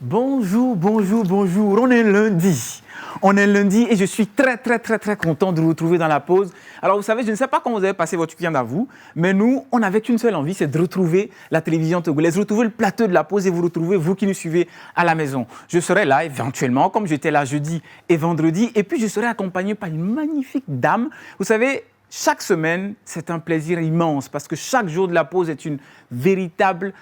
Bonjour, bonjour, bonjour. On est lundi. On est lundi et je suis très content de vous retrouver dans la pause. Alors vous savez, je ne sais pas comment vous avez passé votre week-end à vous, mais nous, on n'avait qu'une seule envie, c'est de retrouver la télévision togolaise, retrouver le plateau de la pause et vous retrouver, vous qui nous suivez à la maison. Je serai là éventuellement, comme j'étais là jeudi et vendredi, et puis je serai accompagné par une magnifique dame. Vous savez, chaque semaine, c'est un plaisir immense parce que chaque jour de la pause est une véritable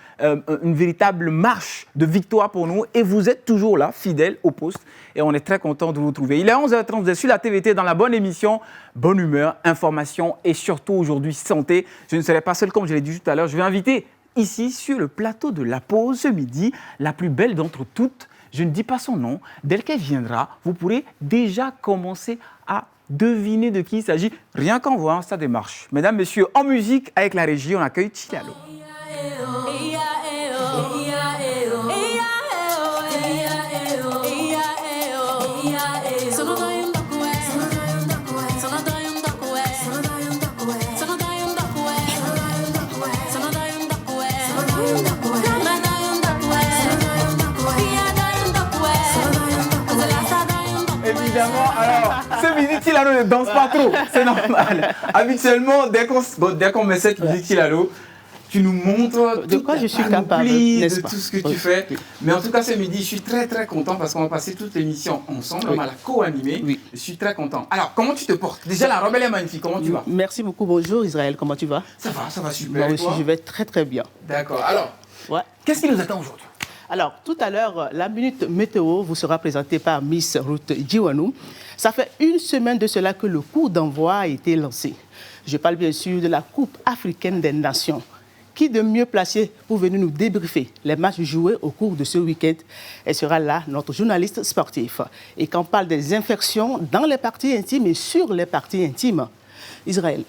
marche de victoire pour nous et vous êtes toujours là, fidèles au poste et on est très content de vous retrouver. Il est 11h30, vous êtes sur la TVT dans la bonne émission, bonne humeur, information et surtout aujourd'hui santé. Je ne serai pas seul comme je l'ai dit tout à l'heure, je vais inviter ici sur le plateau de la pause ce midi, la plus belle d'entre toutes, je ne dis pas son nom, dès qu'elle viendra, vous pourrez déjà commencer à devinez de qui il s'agit, rien qu'en voyant sa démarche. Mesdames, messieurs, en musique, avec la régie, on accueille Chilalo. Évidemment, alors, ce midi, Chilalo ne danse pas trop, c'est normal. Habituellement, dès qu'on met cette musique Chilalo, tu nous montres de quoi je suis capable, de tout ce que tu fais. Mais en tout cas, ce midi, je suis très content parce qu'on va passer toute l'émission ensemble, on va la co-animer. Oui. Je suis très content. Alors, comment tu te portes? Déjà, la robe, elle est magnifique. Comment tu vas? Merci beaucoup. Bonjour Israël, comment tu vas? Ça va super. Moi aussi, je vais très bien. D'accord. Alors, qu'est-ce qui nous attend aujourd'hui? Alors, tout à l'heure, la Minute Météo vous sera présentée par Miss Ruth Djiwanou. Ça fait une semaine de cela que le coup d'envoi a été lancé. Je parle bien sûr de la Coupe africaine des Nations. Qui de mieux placé pour venir nous débriefer les matchs joués au cours de ce week-end? Elle sera là, notre journaliste sportif. Et quand on parle des infections dans les parties intimes et sur les parties intimes, Israël,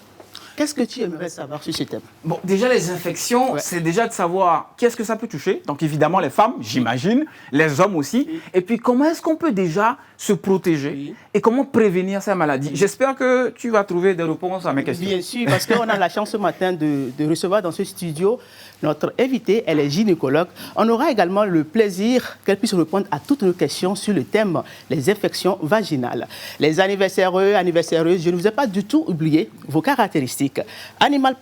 qu'est-ce que tu aimerais savoir sur ce thème? Bon, déjà, les infections, c'est déjà de savoir qu'est-ce que ça peut toucher. Donc, évidemment, les femmes, j'imagine, les hommes aussi. Et puis, comment est-ce qu'on peut déjà se protéger et comment prévenir ces maladies? J'espère que tu vas trouver des réponses à mes questions. Bien sûr, parce qu'on a la chance ce matin de recevoir dans ce studio notre invitée, elle est gynécologue. On aura également le plaisir qu'elle puisse répondre à toutes nos questions sur le thème les infections vaginales. Les anniversaireux, anniversaireuses, je ne vous ai pas du tout oublié vos caractéristiques. Animal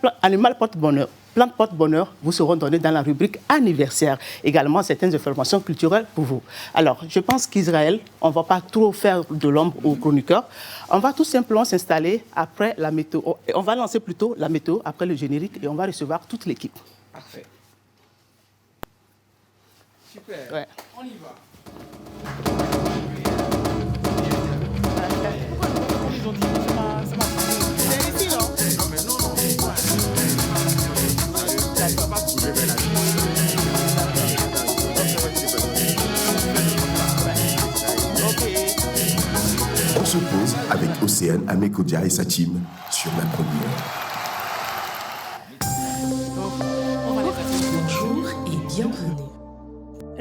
porte-bonheur. Plante porte-bonheur vous seront donnés dans la rubrique anniversaire. Également, certaines informations culturelles pour vous. Alors, je pense qu'Israël, on ne va pas trop faire de l'ombre aux chroniqueurs. On va tout simplement s'installer après la météo. On va lancer plutôt la météo après le générique et on va recevoir toute l'équipe. Parfait. Super. Ouais. On y va. On se pose avec Océane Amekodia et sa team sur la première. Bonjour et bienvenue.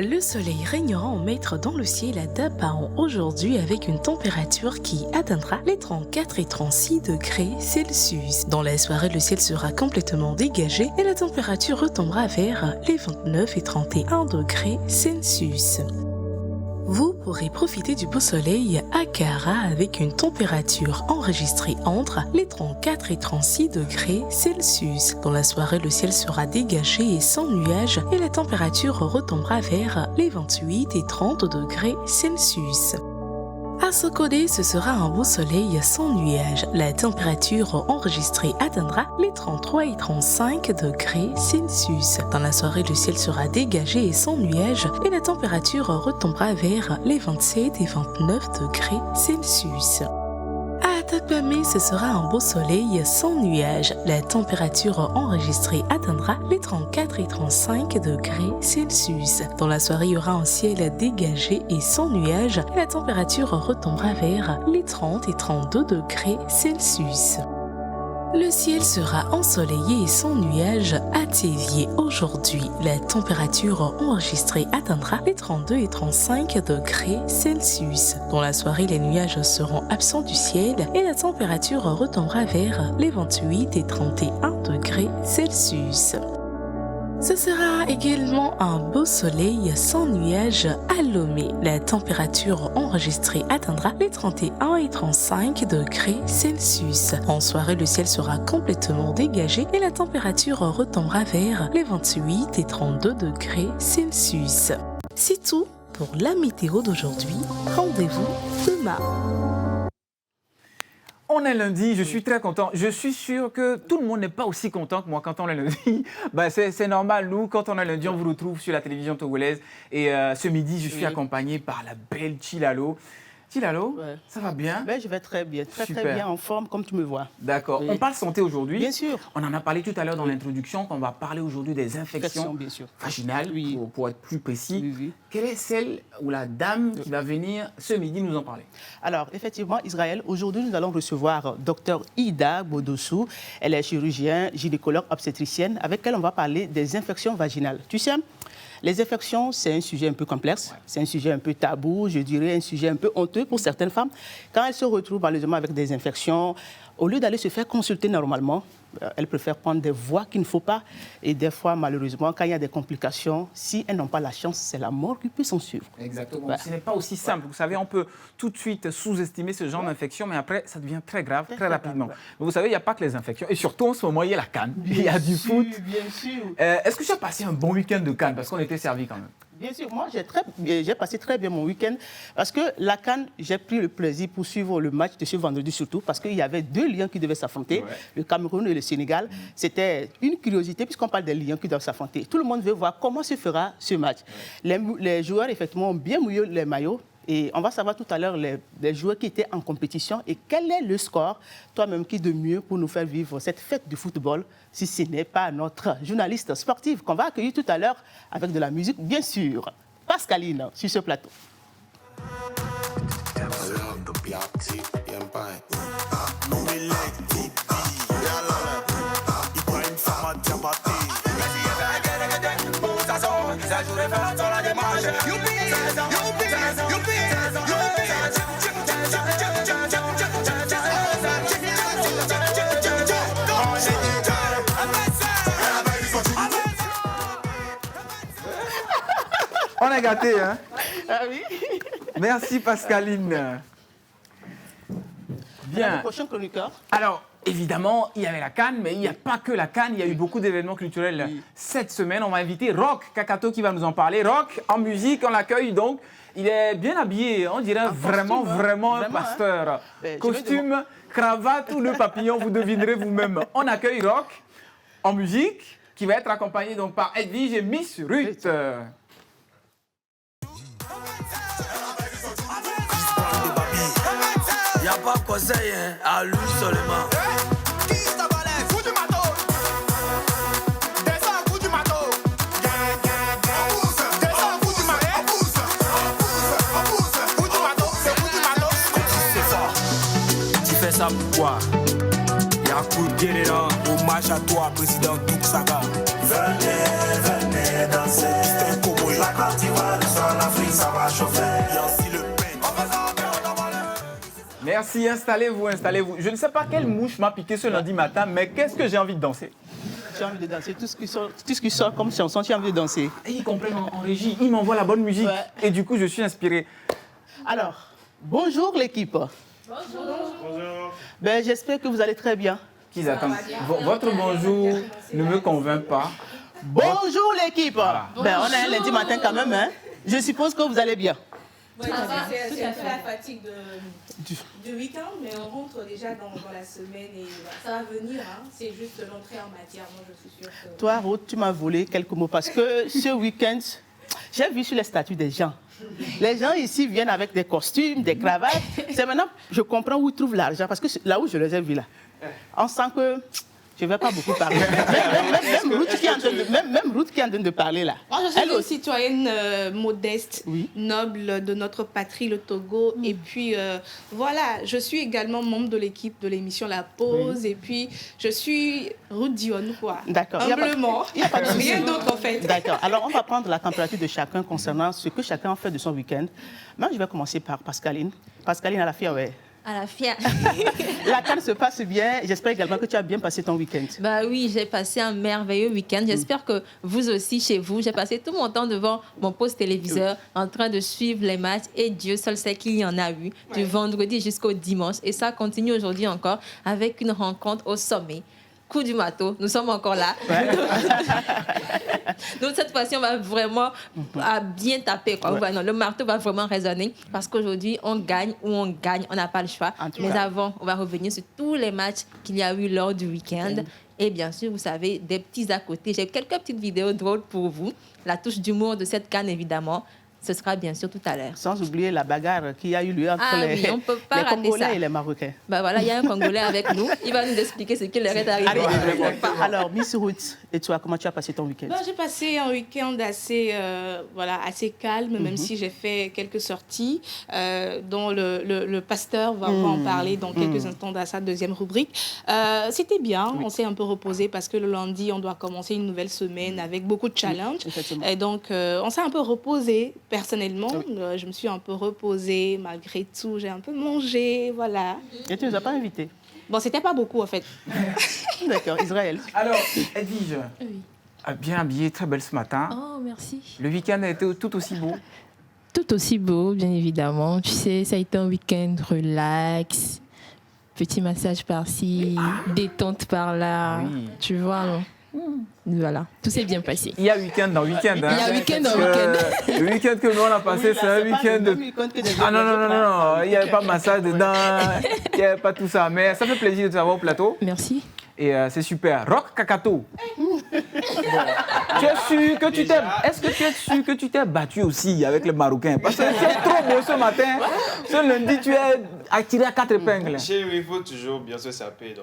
Le soleil régnera en maître dans le ciel à Dapaon aujourd'hui avec une température qui atteindra les 34 et 36 degrés Celsius. Dans la soirée, le ciel sera complètement dégagé et la température retombera vers les 29 et 31 degrés Celsius. Vous pourrez profiter du beau soleil à Kara avec une température enregistrée entre les 34 et 36 degrés Celsius. Dans la soirée, le ciel sera dégagé et sans nuages et la température retombera vers les 28 et 30 degrés Celsius. À Sokodé, ce sera un beau soleil sans nuages. La température enregistrée atteindra les 33 et 35 degrés Celsius. Dans la soirée, le ciel sera dégagé et sans nuages et la température retombera vers les 27 et 29 degrés Celsius. À Takpamé, ce sera un beau soleil sans nuages. La température enregistrée atteindra les 34 et 35 degrés Celsius. Dans la soirée, il y aura un ciel dégagé et sans nuages. Et la température retombera vers les 30 et 32 degrés Celsius. Le ciel sera ensoleillé et sans nuages à Théviers aujourd'hui. La température enregistrée atteindra les 32 et 35 degrés Celsius. Dans la soirée, les nuages seront absents du ciel et la température retombera vers les 28 et 31 degrés Celsius. Ce sera également un beau soleil sans nuages à Lomé. La température enregistrée atteindra les 31 et 35 degrés Celsius. En soirée, le ciel sera complètement dégagé et la température retombera vers les 28 et 32 degrés Celsius. C'est tout pour la météo d'aujourd'hui. Rendez-vous demain. On est lundi, je suis très content. Je suis sûr que tout le monde n'est pas aussi content que moi quand on est lundi. Ben, c'est normal, nous, quand on est lundi, on vous retrouve sur la télévision togolaise. Et ce midi, je suis accompagné par la belle Chilalo. Chilalo, ça va bien? Ben, je vais très bien, très Super. très bien, en forme, comme tu me vois. D'accord. On parle santé aujourd'hui. Bien sûr. On en a parlé tout à l'heure dans l'introduction, qu'on va parler aujourd'hui des infections Bien sûr. vaginales, pour être plus précis. Oui. Quelle est celle ou la dame qui va venir ce midi nous en parler? Alors, effectivement, Israël, aujourd'hui, nous allons recevoir Dr Ida Bodossou. Elle est chirurgienne, gynécologue, obstétricienne, avec elle on va parler des infections vaginales. Tu sais, les infections, c'est un sujet un peu complexe, c'est un sujet un peu tabou, je dirais un sujet un peu honteux pour certaines femmes. Quand elles se retrouvent malheureusement avec des infections, au lieu d'aller se faire consulter normalement, elles préfèrent prendre des voies qu'il ne faut pas. Et des fois, malheureusement, quand il y a des complications, si elles n'ont pas la chance, c'est la mort qui peut s'en suivre. Exactement. Ouais. Ce n'est pas aussi simple. Vous savez, on peut tout de suite sous-estimer ce genre d'infection, mais après, ça devient très grave, très rapidement. grave, Mais vous savez, il n'y a pas que les infections. Et surtout, en ce moment, il y a la CAN. Il y a du foot. Bien sûr. Est-ce que tu as passé un bon week-end de CAN? Parce qu'on était servi quand même. Bien sûr, moi j'ai passé très bien mon week-end parce que la CAN, j'ai pris le plaisir pour suivre le match de ce vendredi surtout parce qu'il y avait deux lions qui devaient s'affronter, le Cameroun et le Sénégal. C'était une curiosité puisqu'on parle des lions qui doivent s'affronter. Tout le monde veut voir comment se fera ce match. Les joueurs effectivement ont bien mouillé les maillots. Et on va savoir tout à l'heure les joueurs qui étaient en compétition et quel est le score, toi-même qui de mieux pour nous faire vivre cette fête du football, si ce n'est pas notre journaliste sportive qu'on va accueillir tout à l'heure avec de la musique, bien sûr. Pascaline, sur ce plateau. On est gâtés, hein? Ah oui. Merci, Pascaline. Bien. Le prochain chroniqueur. Alors, évidemment, il y avait la CAN, mais il n'y a pas que la CAN, il y a eu beaucoup d'événements culturels cette semaine. On va inviter Rock Kakato qui va nous en parler. Rock, en musique, on l'accueille donc. Il est bien habillé, on dirait vraiment un pasteur. Costume, cravate ou le papillon, vous devinerez vous-même. On accueille Rock en musique, qui va être accompagné donc par Edwige et Miss Ruth. Y'a pas de conseil, hein, à lui seulement. Qui ça balèze? Fous du matos. Descends, fous du matos. Descends, fous du matos. Fous du matos, c'est fous du matos. C'est fort. Tu fais ça pourquoi? Y'a coup de guerre là. Hommage à toi, président Douk Saga. Venez, venez danser. C'est un cowboy. La Côte d'Ivoire, le sol, l'Afrique, ça va chauffer. Y'a aussi le pain. Merci, installez-vous, installez-vous. Je ne sais pas quelle mouche m'a piqué ce lundi matin, mais qu'est-ce que j'ai envie de danser? J'ai envie de danser. Tout ce qui sort comme chanson, j'ai envie de danser. Et ils comprennent en régie, ils m'envoient la bonne musique. Ouais. Et du coup, je suis inspiré. Alors, bonjour l'équipe. Bonjour. Ben, j'espère que vous allez très bien. Qu'ils attendent. Votre bonjour ne me convainc pas. Bonjour l'équipe. Ben, on est un lundi matin quand même, hein. Je suppose que vous allez bien. Oui, c'est un peu la fatigue du week-end, mais on rentre déjà dans la semaine et ça va venir. Hein. C'est juste l'entrée en matière. Moi, je suis sûre que... Toi, Ruth, tu m'as volé quelques mots parce que ce week-end, j'ai vu sur les statuts des gens. Les gens ici viennent avec des costumes, des cravates. C'est maintenant, je comprends où ils trouvent l'argent parce que là où je les ai vus là, on sent que je ne vais pas beaucoup parler. Même Ruth qui est en train de parler là. Moi, je suis une citoyenne modeste, Oui. noble de notre patrie, le Togo. Et puis, voilà, je suis également membre de l'équipe de l'émission La Pause. Et puis, je suis Ruth Dionne, quoi. D'accord. Humblement. Il n'y a pas de souci. Rien d'autre, en fait. D'accord. Alors, on va prendre la température de chacun concernant ce que chacun a fait de son week-end. Moi, je vais commencer par Pascaline. Pascaline à la fille, ouais. À la fin. La CAN se passe bien. J'espère également que tu as bien passé ton week-end. Bah oui, j'ai passé un merveilleux week-end. J'espère que vous aussi, chez vous, j'ai passé tout mon temps devant mon poste téléviseur en train de suivre les matchs. Et Dieu seul sait qu'il y en a eu du vendredi jusqu'au dimanche. Et ça continue aujourd'hui encore avec une rencontre au sommet. Coup du marteau, nous sommes encore là. Donc cette fois-ci, on va vraiment bien taper. Quoi. Non, le marteau va vraiment résonner parce qu'aujourd'hui, on gagne ou on gagne, on n'a pas le choix. Mais avant, on va revenir sur tous les matchs qu'il y a eu lors du week-end. Et bien sûr, vous savez, des petits à côté. J'ai quelques petites vidéos drôles pour vous. La touche d'humour de cette CAN, évidemment. Ce sera bien sûr tout à l'heure. Sans oublier la bagarre qui a eu lieu entre les Congolais et les Marocains. Bah voilà, il y a un Congolais avec nous. Il va nous expliquer ce qui leur est arrivé. Alors, Miss Ruth, et toi, comment tu as passé ton week-end? J'ai passé un week-end assez calme, même si j'ai fait quelques sorties, dont le pasteur va en parler dans quelques instants dans sa deuxième rubrique. C'était bien, on s'est un peu reposé parce que le lundi, on doit commencer une nouvelle semaine avec beaucoup de challenges. Et donc, on s'est un peu reposé. Personnellement, je me suis un peu reposée malgré tout. J'ai un peu mangé, voilà. Et tu ne nous as pas invités? Bon, c'était pas beaucoup en fait. D'accord, Israël. Alors, Edwige, bien habillée, très belle ce matin. Oh, merci. Le week-end a été tout aussi beau. Tout aussi beau, bien évidemment. Tu sais, ça a été un week-end relax. Petit massage par-ci, détente par-là. Oui. Tu vois, non? Voilà, tout s'est bien passé. Il y a week-end dans week-end. Il y a week-end dans week-end. Le week-end que nous on a passé, c'est un week-end de... Ah non, il n'y avait pas massage dedans, il n'y avait pas tout ça. Mais ça fait plaisir de t'avoir au plateau. Merci. Et c'est super. Rock Kakato. Tu es sûr que tu t'es... Est-ce que tu es sûr que tu t'es battu aussi avec les Marocains? Parce que tu es trop beau ce matin. Ce lundi, tu es attiré à 4 épingles. Chez lui, il faut toujours bien se saper.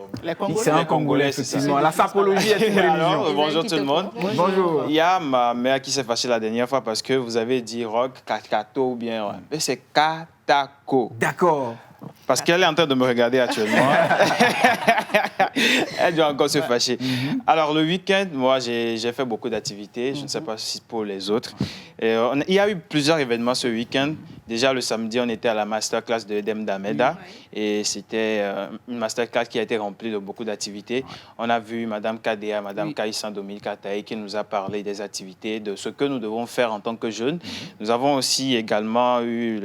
C'est un Congolais, effectivement. La sapologie est une religion. Alors, bonjour tout le monde. Bonjour. Il y a ma mère qui s'est fâchée la dernière fois parce que vous avez dit rock, kakato ou bien... Mais c'est katako. D'accord. Parce qu'elle est en train de me regarder actuellement. Elle doit encore se fâcher. Alors, le week-end, moi, j'ai fait beaucoup d'activités. Je ne sais pas si pour les autres. Et, il y a eu plusieurs événements ce week-end. Déjà, le samedi, on était à la masterclass de Edem Dameda. Et c'était une masterclass qui a été remplie de beaucoup d'activités. On a vu Mme Kadea, Mme Kaïsan Dominique Ataï qui nous a parlé des activités, de ce que nous devons faire en tant que jeunes. Nous avons aussi également eu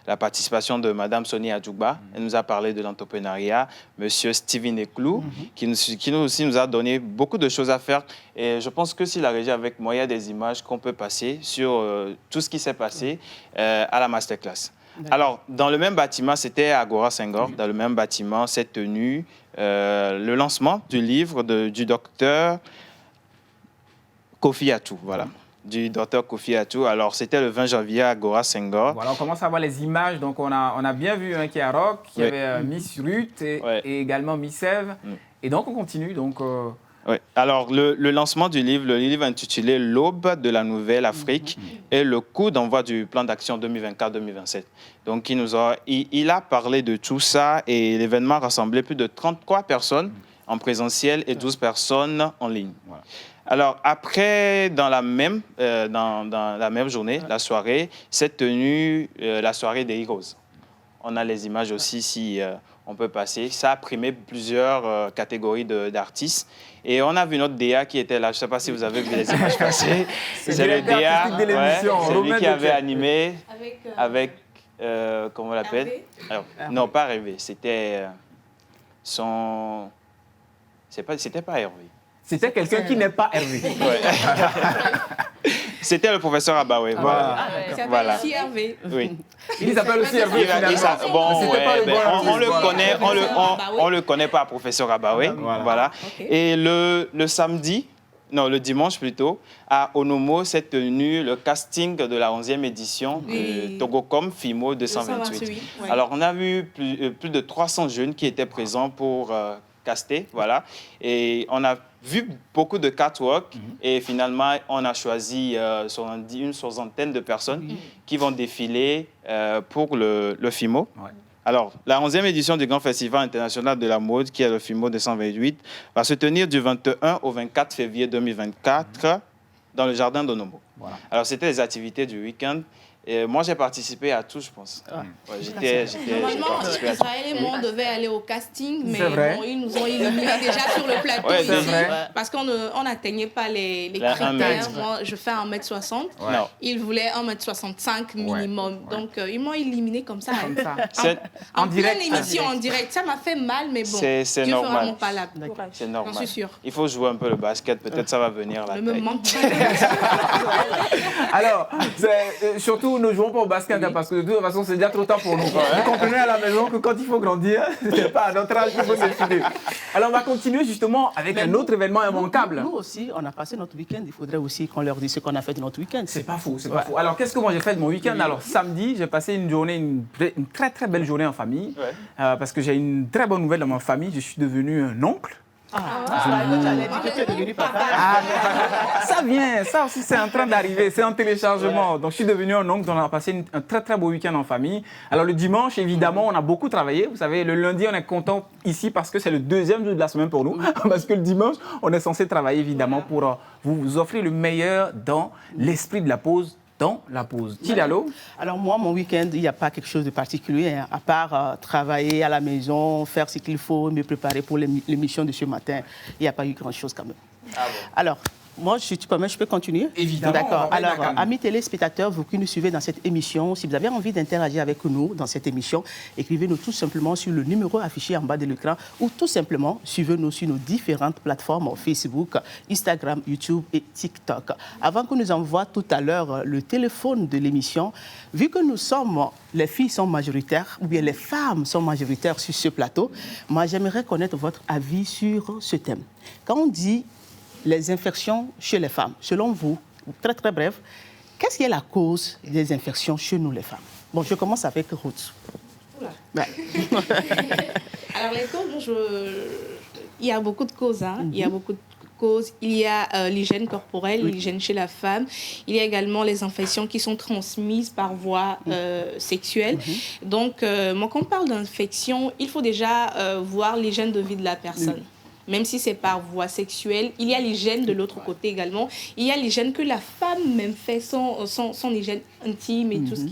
la participation de Mme Sonia Adjougba. Elle nous a parlé de l'entrepreneuriat. Monsieur Steven Eklou, qui nous a donné beaucoup de choses à faire. Et je pense que si la régie avec moi, il y a des images qu'on peut passer sur tout ce qui s'est passé à la masterclass. Alors, dans le même bâtiment, c'était à Agora Senghor, dans le même bâtiment, s'est tenu le lancement du livre du docteur Kofi Atou, voilà. Du docteur Kofi Atou. Alors, c'était le 20 janvier à Agora Senghor. Voilà, on commence à voir les images. Donc, on a bien vu qui est à Rock, qui avait Miss Ruth et également Miss Eve. Et donc, on continue. Donc, oui. Alors, le lancement du livre intitulé « L'aube de la nouvelle Afrique » et le coup d'envoi du plan d'action 2024-2027. Donc, il a parlé de tout ça et l'événement rassemblait plus de 33 personnes en présentiel et 12 personnes en ligne. Voilà. Alors, après, dans la même journée, la soirée, s'est tenue la soirée des Heroes. On a les images aussi, si on peut passer. Ça a primé plusieurs catégories d'artistes. Et on a vu notre DA qui était là. Je ne sais pas si vous avez vu les images passer. C'est le DA, c'est lui qui avait animé avec comment on l'appelle? Non, pas Hervé. C'était son... C'était pas Hervé. C'était quelqu'un qui n'est pas Hervé. C'était le professeur Abawé. Voilà. Ici Hervé. Oui. Il s'appelle aussi Hervé. On le connaît pas, professeur Abawé. Voilà. Et le dimanche plutôt, à Onomo, s'est tenu le casting de la 11e édition de Togocom FIMO 228. Alors, on a vu plus de 300 jeunes qui étaient présents pour caster, voilà. Et on a vu beaucoup de catwalk et finalement, on a choisi une soixantaine de personnes qui vont défiler pour le FIMO. Ouais. Alors, la 11e édition du Grand Festival international de la mode, qui est le FIMO 228, va se tenir du 21 au 24 février 2024 dans le jardin d'Onomo. Voilà. Alors, c'était les activités du week-end. Et moi, j'ai participé à tout, je pense. Ouais, j'ai Normalement, participé à tout. Israël et moi, on devait aller au casting, mais vrai. bon, ils nous ont éliminés déjà sur le plateau Ouais, ici, c'est vrai. parce qu'on n'atteignait pas les La 1 critères. mètre. Moi, je fais 1m60. Non. Ils voulaient 1m65 minimum. Donc, ils m'ont éliminé comme ça. Comme ça. C'est- En direct. pleine émission, en direct. Ça m'a fait mal, mais bon, C'est Dieu fera normal. mon palais. C'est normal. J'en suis sûre. Il faut jouer un peu le basket, peut-être ça va venir la Ne me taille. manque pas. Alors, surtout, ne jouons pas au basket hein, parce que de toute façon, c'est déjà trop tard pour nous. Vous comprenez à la maison que quand il faut grandir, c'est pas à notre âge qu'il faut décider. Alors, on va continuer justement avec un autre événement immanquable. Nous aussi, on a passé notre week-end. Il faudrait aussi qu'on leur dise ce qu'on a fait de notre week-end. C'est pas faux, c'est pas faux. Alors, qu'est-ce que moi j'ai fait de mon week-end? Alors, samedi, j'ai passé une journée, une très très belle journée en famille. Ouais. Parce que j'ai une très bonne nouvelle dans ma famille. Je suis devenu un oncle. Tu allais dire que tu es devenu papa. Ça vient, ça aussi c'est en train d'arriver, c'est en téléchargement. Donc je suis devenu un oncle, on a passé un très très beau week-end en famille. Alors le dimanche, évidemment, on a beaucoup travaillé. Vous savez, le lundi, on est content ici parce que c'est le deuxième jour de la semaine pour nous. Parce que le dimanche, on est censé travailler évidemment pour vous offrir le meilleur dans l'esprit de la pause. Dans la pause. Tilalo? Alors moi, mon week-end, il n'y a pas quelque chose de particulier, hein, à part travailler à la maison, faire ce qu'il faut, me préparer pour l'émission de ce matin. Il n'y a pas eu grand-chose quand même. Ah bon. Alors, moi, je peux continuer? Évidemment, D'accord. on va mettre la Alors, calme. amis téléspectateurs, vous qui nous suivez dans cette émission, si vous avez envie d'interagir avec nous dans cette émission, écrivez-nous tout simplement sur le numéro affiché en bas de l'écran ou tout simplement suivez-nous sur nos différentes plateformes Facebook, Instagram, YouTube et TikTok. Avant que nous envoie tout à l'heure le téléphone de l'émission, vu que nous sommes, les filles sont majoritaires, ou bien les femmes sont majoritaires sur ce plateau, moi j'aimerais connaître votre avis sur ce thème. Quand on dit les infections chez les femmes, selon vous, très très bref, qu'est-ce qui est la cause des infections chez nous les femmes? Bon, je commence avec Ruth. Oula. Ouais. Alors, les causes, il y a beaucoup de causes. Hein. Il y a beaucoup de causes. Il y a l'hygiène corporelle, l'hygiène chez la femme. Il y a également les infections qui sont transmises par voie sexuelle. Donc, moi, quand on parle d'infection, il faut déjà voir l'hygiène de vie de la personne. Même si c'est par voie sexuelle, il y a l'hygiène de l'autre côté également. Il y a l'hygiène que la femme même fait, son hygiène intime et tout ce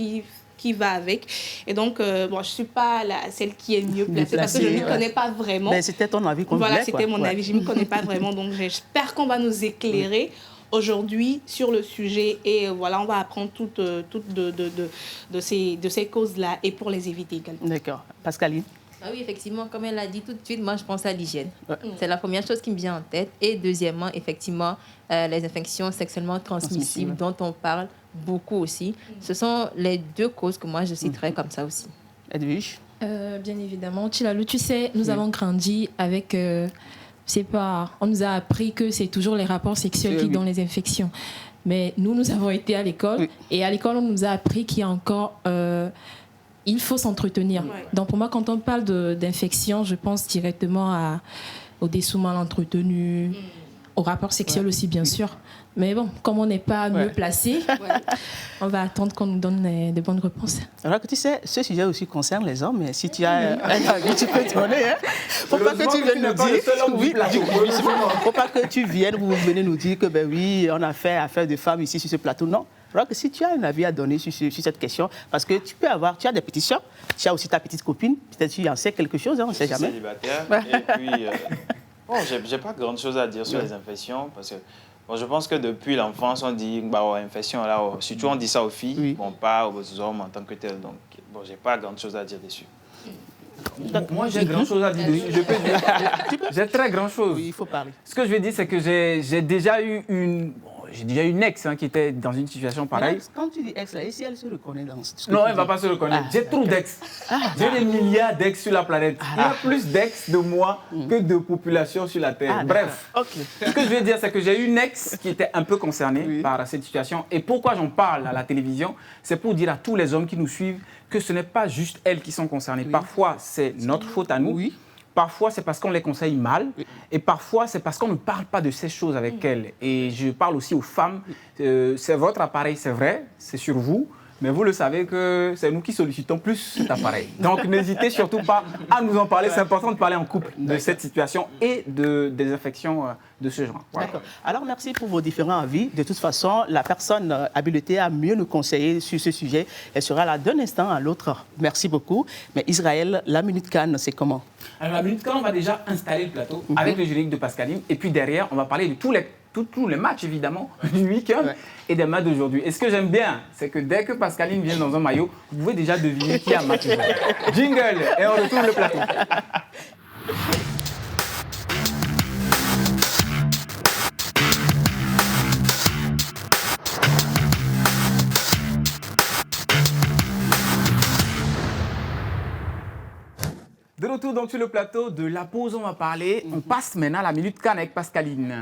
qui va avec. Et donc, bon, je ne suis pas celle qui est mieux placée parce que je ne m'y connais pas vraiment. Mais c'était ton avis qu'on Voilà, voulait, c'était quoi. mon avis. Je ne m'y connais pas vraiment. Donc, j'espère qu'on va nous éclairer aujourd'hui sur le sujet. Et voilà, on va apprendre toutes de ces causes-là et pour les éviter également. D'accord. Pascaline? Ah oui, effectivement, comme elle l'a dit tout de suite, moi je pense à l'hygiène. C'est la première chose qui me vient en tête. Et deuxièmement, effectivement, les infections sexuellement transmissibles dont on parle beaucoup aussi. Ce sont les deux causes que moi je citerais comme ça aussi. Edwige? Bien évidemment. Tilalo, tu sais, nous avons grandi avec... on nous a appris que c'est toujours les rapports sexuels qui donnent les infections. Mais nous avons été à l'école. Et à l'école, on nous a appris qu'il y a encore... il faut s'entretenir. Donc pour moi, quand on parle d'infection, je pense directement au dessous mal entretenu, au rapport sexuel aussi, bien sûr. Mais bon, comme on n'est pas mieux placé, on va attendre qu'on nous donne des bonnes réponses. Alors que tu sais, ce sujet aussi concerne les hommes, mais si tu as un avis, tu peux te donner. Hein? Faut pas que tu viennes nous dire... Faut pas que tu viennes, vous venez nous dire que ben oui, on a fait affaire de femmes ici sur ce plateau. Non. Alors que si tu as un avis à donner sur cette question, parce que tu as des petites soeurs, tu as aussi ta petite copine, peut-être tu en sais quelque chose, hein, on ne sait jamais. Je suis célibataire et puis, bon, j'ai pas grand chose à dire sur les infections parce que bon, je pense que depuis l'enfance, on dit bah, infection, là, surtout on dit ça aux filles, bon, pas aux hommes en tant que tel. Donc, bon, j'ai pas grand chose à dire dessus. Moi, j'ai grand chose à dire. Je peux dire. J'ai très grand chose. Oui, il faut parler. Ce que je veux dire, c'est que j'ai déjà eu une ex qui était dans une situation pareille. Quand tu dis ex, là, et si elle se reconnaît dans ce que Non, tu elle ne va dis? pas se reconnaître. J'ai trop d'ex. J'ai des milliards d'ex sur la planète. Il y a plus d'ex de moi que de population sur la Terre. Bref, ce que je veux dire, c'est que j'ai eu une ex qui était un peu concernée par cette situation. Et pourquoi j'en parle à la télévision, c'est pour dire à tous les hommes qui nous suivent que ce n'est pas juste elles qui sont concernées. Parfois, c'est notre faute à nous. Parfois, c'est parce qu'on les conseille mal. Et parfois, c'est parce qu'on ne parle pas de ces choses avec elles. Et je parle aussi aux femmes. C'est votre appareil, c'est vrai, c'est sur vous. mais vous le savez que c'est nous qui sollicitons plus cet appareil. Donc n'hésitez surtout pas à nous en parler. C'est important de parler en couple de cette situation et des infections de ce genre. Voilà. D'accord. Alors, merci pour vos différents avis. De toute façon, la personne habilitée à mieux nous conseiller sur ce sujet, elle sera là d'un instant à l'autre. Merci beaucoup. Mais Israël, la Minute Cannes, c'est comment? Alors, la Minute Cannes, on va déjà installer le plateau avec le générique de Pascaline. Et puis derrière, on va parler de tous les matchs, évidemment, du week-end et des matchs d'aujourd'hui. Et ce que j'aime bien, c'est que dès que Pascaline vient dans un maillot, vous pouvez déjà deviner qui a match aujourd'hui. Jingle, et on retourne le plateau. De retour donc sur le plateau de la pause, on va parler. On passe maintenant à la Minute Cannes avec Pascaline.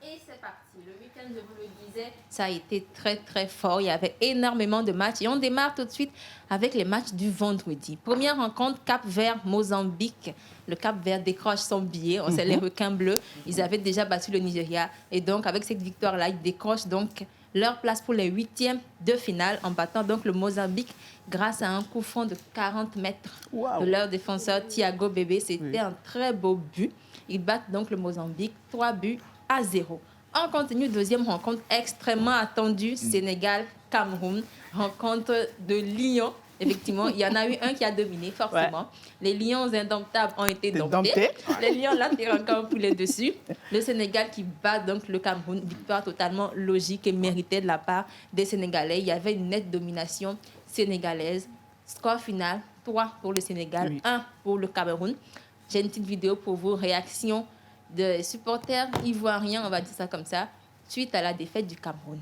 Et c'est parti. Le week-end, je vous le disais, ça a été très très fort. Il y avait énormément de matchs. Et on démarre tout de suite avec les matchs du vendredi. Première rencontre, Cap-Vert-Mozambique. Le Cap-Vert décroche son billet. On sait les requins bleus. Ils avaient déjà battu le Nigeria. Et donc, avec cette victoire-là, ils décrochent donc leur place pour les huitièmes de finale en battant donc le Mozambique grâce à un coup franc de 40 mètres de leur défenseur Thiago Bébé. C'était un très beau but. Ils battent donc le Mozambique 3-0. On continue, deuxième rencontre extrêmement attendue, Sénégal-Cameroun, rencontre de Lions. Effectivement, il y en a eu un qui a dominé, forcément. Les Lions indomptables ont été domptés. Les Lions, là, tirent encore pour les dessus. Le Sénégal qui bat donc le Cameroun. Victoire totalement logique et méritée de la part des Sénégalais. Il y avait une nette domination sénégalaise. Score final, 3 pour le Sénégal, 1 pour le Cameroun. J'ai une petite vidéo pour vous, réaction de supporters ivoiriens, on va dire ça comme ça, suite à la défaite du Cameroun.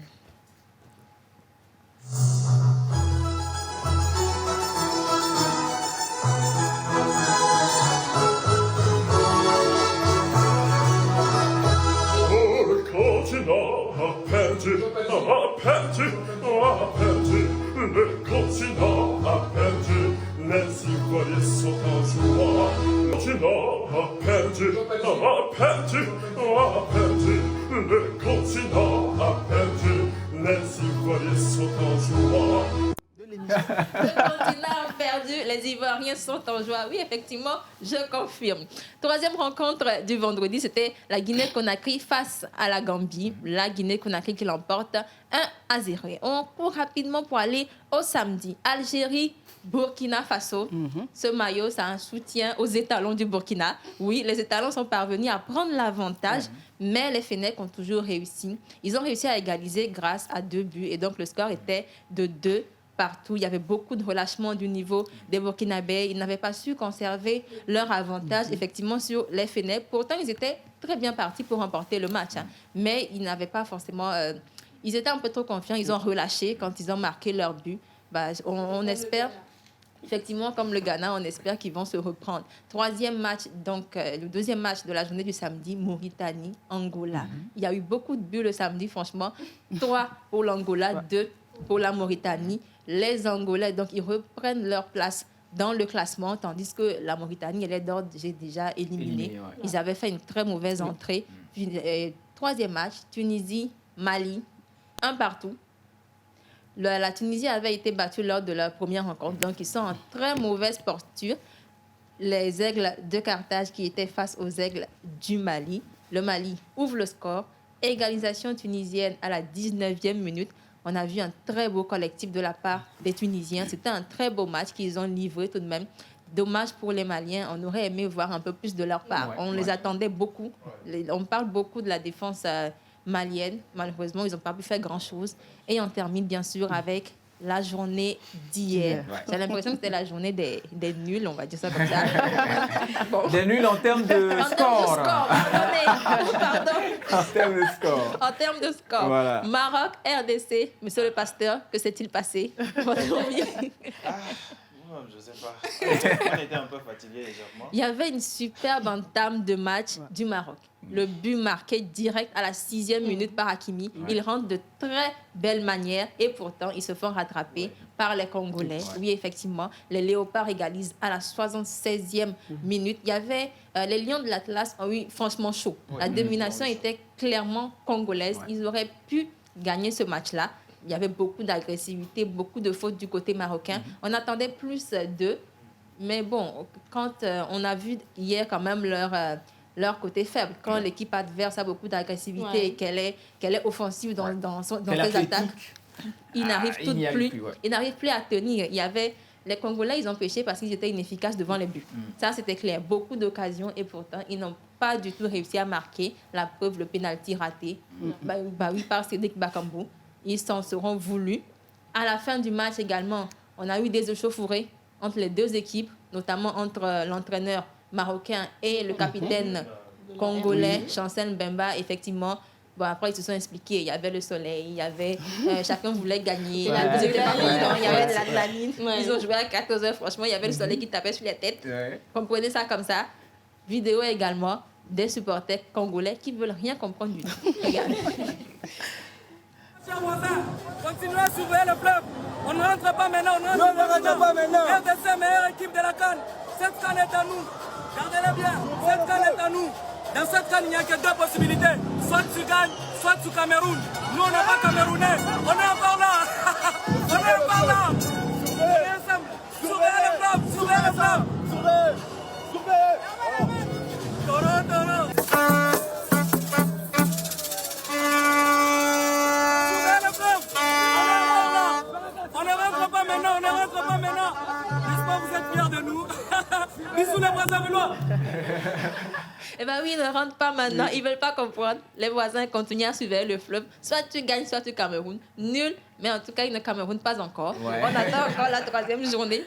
Le continent a perdu, les Ivoiriens sont en joie. Le continent a perdu, le continent a perdu, les Ivoiriens sont en joie. Le continent a perdu, les Ivoiriens sont en joie. Oui, effectivement, je confirme. Troisième rencontre du vendredi, c'était la Guinée-Conakry face à la Gambie. La Guinée-Conakry qui l'emporte 1-0. On court rapidement pour aller au samedi. Algérie, Burkina Faso. Ce maillot, c'est un soutien aux étalons du Burkina. Oui, les étalons sont parvenus à prendre l'avantage, mais les Fennecs ont toujours réussi. Ils ont réussi à égaliser grâce à 2 buts. Et donc, le score était de 2 partout. Il y avait beaucoup de relâchement du niveau des Burkinabés. Ils n'avaient pas su conserver leur avantage, effectivement, sur les Fennecs. Pourtant, ils étaient très bien partis pour remporter le match. Mais ils n'avaient pas forcément... ils étaient un peu trop confiants. Ils ont relâché quand ils ont marqué leur but. On espère... Effectivement, comme le Ghana, on espère qu'ils vont se reprendre. Troisième match, donc le deuxième match de la journée du samedi, Mauritanie-Angola. Il y a eu beaucoup de buts le samedi, franchement. 3 pour l'Angola, 2 pour la Mauritanie. Les Angolais, donc, ils reprennent leur place dans le classement, tandis que la Mauritanie, elle est d'ordre déjà éliminée. Ils avaient fait une très mauvaise entrée. Puis, troisième match, Tunisie-Mali, 1 partout. La Tunisie avait été battue lors de leur première rencontre, donc ils sont en très mauvaise posture. Les Aigles de Carthage qui étaient face aux Aigles du Mali. Le Mali ouvre le score. Égalisation tunisienne à la 19e minute. On a vu un très beau collectif de la part des Tunisiens. C'était un très beau match qu'ils ont livré tout de même. Dommage pour les Maliens. On aurait aimé voir un peu plus de leur part. On les attendait beaucoup. On parle beaucoup de la défense malienne. Malheureusement, ils n'ont pas pu faire grand-chose. Et on termine bien sûr avec la journée d'hier. J'ai l'impression que c'était la journée des nuls, on va dire ça comme ça. Bon. Des nuls en termes de score. Pardon. En termes de score. En termes de score. Voilà. Maroc, RDC. Monsieur le pasteur, que s'est-il passé? Je ne sais pas. On était un peu fatigués légèrement. Il y avait une superbe entame de match du Maroc. Le but marqué direct à la 6e minute par Hakimi. Ils rentrent de très belle manière et pourtant, ils se font rattraper par les Congolais. Oui, effectivement, les Léopards égalisent à la 76e minute. Il y avait les Lions de l'Atlas ont eu franchement chaud. La domination était clairement congolaise. Ils auraient pu gagner ce match-là. il y avait beaucoup d'agressivité, beaucoup de fautes du côté marocain. On attendait plus d'eux. Mais bon, quand on a vu hier quand même leur côté faible, quand l'équipe adverse a beaucoup d'agressivité et qu'elle est offensive dans ses attaques, ils n'arrivent plus à tenir. Il y avait... Les Congolais, ils ont pêché parce qu'ils étaient inefficaces devant les buts. Ça, c'était clair. Beaucoup d'occasions et pourtant, ils n'ont pas du tout réussi à marquer. La preuve, le pénalty raté par Cédric Bakambu. Ils s'en seront voulus. À la fin du match également, on a eu des échauffourées entre les deux équipes, notamment entre l'entraîneur marocain et le capitaine congolais, Chancel Mbemba. Effectivement, bon, après, ils se sont expliqués. Il y avait le soleil, il y avait... chacun voulait gagner. Ils n'étaient pas contents, il y avait de l'adrénaline. Ils ont joué à 14 heures. Franchement, il y avait le soleil qui tapait sur les têtes. Comprenez ça comme ça. Vidéo également des supporters congolais qui ne veulent rien comprendre du tout. Regardez. Chers voisins, continuez à surveiller le club. On ne rentre pas maintenant, on ne rentre pas maintenant. RDC, meilleure équipe de la CAN. Cette CAN est à nous. Gardez-le bien, cette CAN est à nous. Dans cette CAN, il n'y a que deux possibilités. Soit tu gagnes, soit tu Cameroun. Nous, on n'est pas Camerounais. On est encore là. On est encore là. On est ensemble. Surveillez le club, surveillez le club. Surveillez. Toro. On ne rentre pas maintenant. J'espère que vous êtes fiers de nous. Bisous les voisins velours. Eh bien oui, ils ne rentrent pas maintenant. Ils ne veulent pas comprendre. Les voisins continuent à surveiller le fleuve. Soit tu gagnes, soit tu Cameroun. Nul, mais en tout cas, ils ne Cameroun pas encore. Ouais. On attend encore la troisième journée.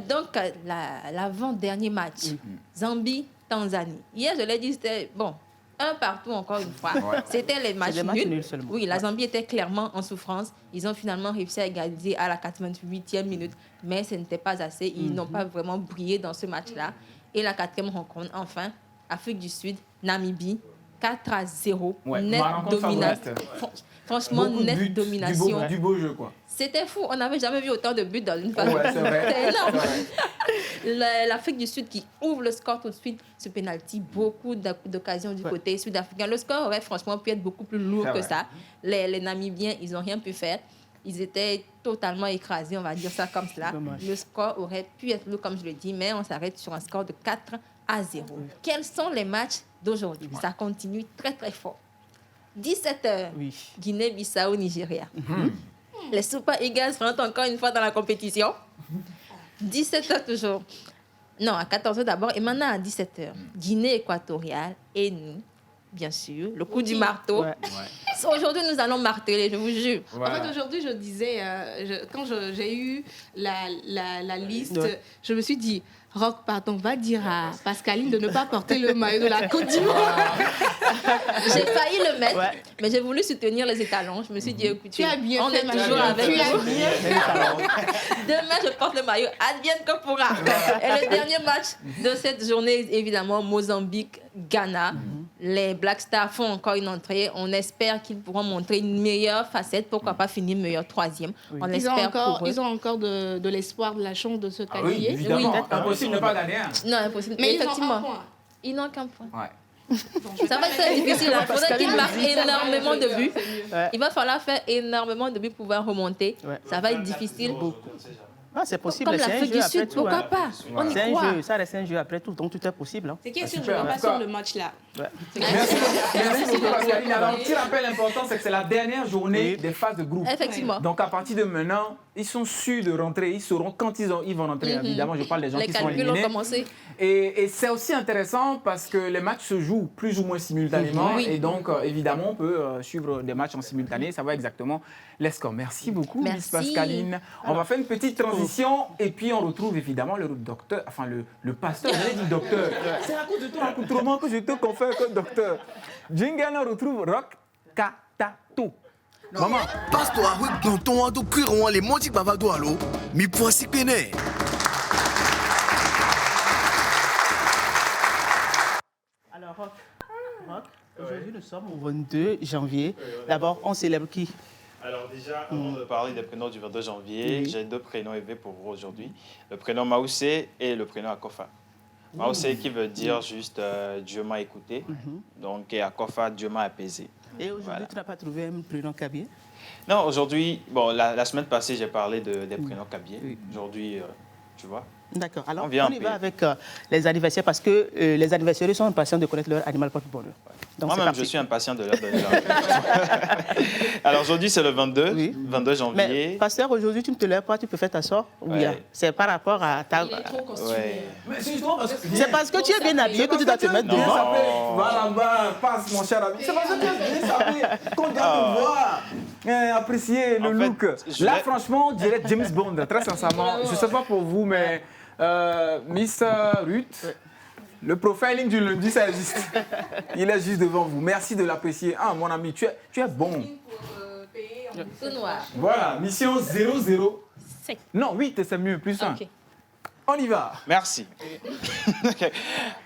Donc, l'avant-dernier match, Zambie-Tanzanie. Hier, je l'ai dit, c'était bon. Un partout, encore une fois. Ouais. C'était les matchs nuls. Oui, la Zambie était clairement en souffrance. Ils ont finalement réussi à égaliser à la 88e minute, mais ce n'était pas assez. Ils n'ont pas vraiment brillé dans ce match-là. Et la quatrième rencontre, enfin, Afrique du Sud, Namibie, 4-0. Ouais, net domination. Franchement, net domination. Du beau jeu, quoi. C'était fou. On n'avait jamais vu autant de buts dans une phase. Ouais, c'est énorme. L'Afrique du Sud qui ouvre le score tout de suite. Ce pénalty, beaucoup d'occasions du côté sud-africain. Le score aurait franchement pu être beaucoup plus lourd que ça. Les Namibiens, ils n'ont rien pu faire. Ils étaient totalement écrasés, on va dire ça comme cela. Dommage. Le score aurait pu être lourd, comme je le dis, mais on s'arrête sur un score de 4-0. Quels sont les matchs d'aujourd'hui? Ça continue très, très fort. 17h, Guinée-Bissau, Nigeria. Les Super Eagles rentrent encore une fois dans la compétition. 17h toujours. Non, à 14h d'abord et maintenant à 17h. Guinée équatoriale et nous, bien sûr, le coup du marteau. Ouais. Aujourd'hui, nous allons marteler, je vous jure. Voilà. En fait, aujourd'hui, je disais, quand j'ai eu la liste, je me suis dit, Rock, pardon, va dire à Pascaline de ne pas porter le maillot de la Côte d'Ivoire. J'ai failli le mettre, mais j'ai voulu soutenir les étalons. Je me suis dit, écoutez, on est toujours avec vous. Demain, je porte le maillot, advienne que pourra. Et le dernier match de cette journée, évidemment, Mozambique-Ghana. Les Black Stars font encore une entrée. On espère qu'ils pourront montrer une meilleure facette. Pourquoi pas finir meilleur troisième. On espère pour eux. Ils ont encore de l'espoir, de la chance de se qualifier. Oui, évidemment. Impossible de ne pas gagner. Non, impossible. Mais effectivement, ils n'ont qu'un point. Ça va être très difficile. Il faudrait qu'ils marquent énormément de buts. Il va falloir faire énormément de buts pour pouvoir remonter. Ça va être difficile. Ah, c'est possible. Comme l'Afrique du Sud, pourquoi pas? On y croit. Ça reste un jeu après tout, donc tout est possible. C'est qui est sûr, je ne vais pas sur le match-là. Merci beaucoup, Pascaline. Alors, un petit rappel important, c'est que c'est la dernière journée des phases de groupe. Effectivement. Donc, à partir de maintenant, ils sont sûrs de rentrer. Ils sauront quand ils vont rentrer. Évidemment, je parle des gens qui sont éliminés. Les calculs ont commencé. Et c'est aussi intéressant parce que les matchs se jouent plus ou moins simultanément. Et donc, évidemment, on peut suivre des matchs en simultané. Ça va exactement les scores. Merci beaucoup, Miss Pascaline. On va faire une petite transition et puis on retrouve évidemment le docteur, enfin le pasteur. J'allais dire docteur. C'est à cause de ton accoutrement que je te confère comme docteur. Jingle, on retrouve Rock Katato. Maman. Passe-toi, oui, dans ton ado cuiron, les montis bavado allo, mi pour si péné. Alors, Rock, aujourd'hui nous sommes au 22 janvier. D'abord, on célèbre qui? Alors déjà, avant de parler des prénoms du 22 janvier, j'ai deux prénoms élevés pour vous aujourd'hui. Le prénom Maoussé et le prénom Akofa. Maosé qui veut dire juste Dieu m'a écouté. Donc, et Akofa, Dieu m'a apaisé. Et aujourd'hui, tu n'as pas trouvé un prénom Kabyé? Non, aujourd'hui, bon, la semaine passée, j'ai parlé des prénoms Kabyé. Aujourd'hui, tu vois. D'accord. Alors, on y va va avec les anniversaires parce que les anniversaires sont impatients de connaître leur animal porte-bonheur. Moi-même, je suis impatient de leur donner leur Alors, aujourd'hui, c'est le 22 janvier. Mais, pasteur, aujourd'hui, tu ne te lèves pas, tu peux faire ta sort? Oui. C'est par rapport à ta... Il est trop costumé. C'est parce que tu es bien habillé que tu dois te mettre devant. Va là-bas, passe, mon cher ami. C'est parce que tu es bien sapé qu'on doit te voir. Apprécier le look. Là, franchement, on dirait James Bond, très sincèrement. Je ne sais pas pour vous, mais Miss Ruth, le profiling du lundi, ça existe. Il est juste devant vous. Merci de l'apprécier. Ah, mon ami, tu es bon. Tout noir. Voilà, mission 00. Non, 8, c'est mieux, plus 1. On y va. Merci.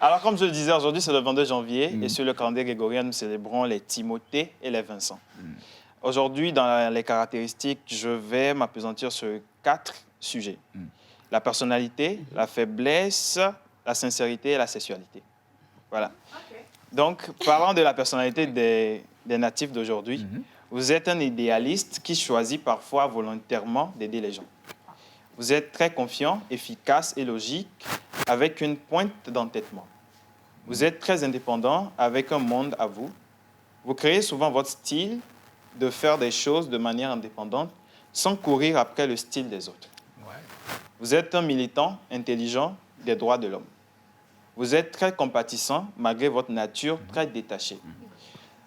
Alors, comme je le disais, aujourd'hui, c'est le 22 janvier et sur le calendrier grégorien, nous célébrons les Timothée et les Vincent. Aujourd'hui, dans les caractéristiques, je vais m'appesantir sur 4 sujets. La personnalité, la faiblesse, la sincérité et la sexualité. Voilà. Donc, parlant de la personnalité des natifs d'aujourd'hui, vous êtes un idéaliste qui choisit parfois volontairement d'aider les gens. Vous êtes très confiant, efficace et logique, avec une pointe d'entêtement. Vous êtes très indépendant, avec un monde à vous. Vous créez souvent votre style de faire des choses de manière indépendante, sans courir après le style des autres. Vous êtes un militant intelligent des droits de l'homme. Vous êtes très compatissant, malgré votre nature très détachée.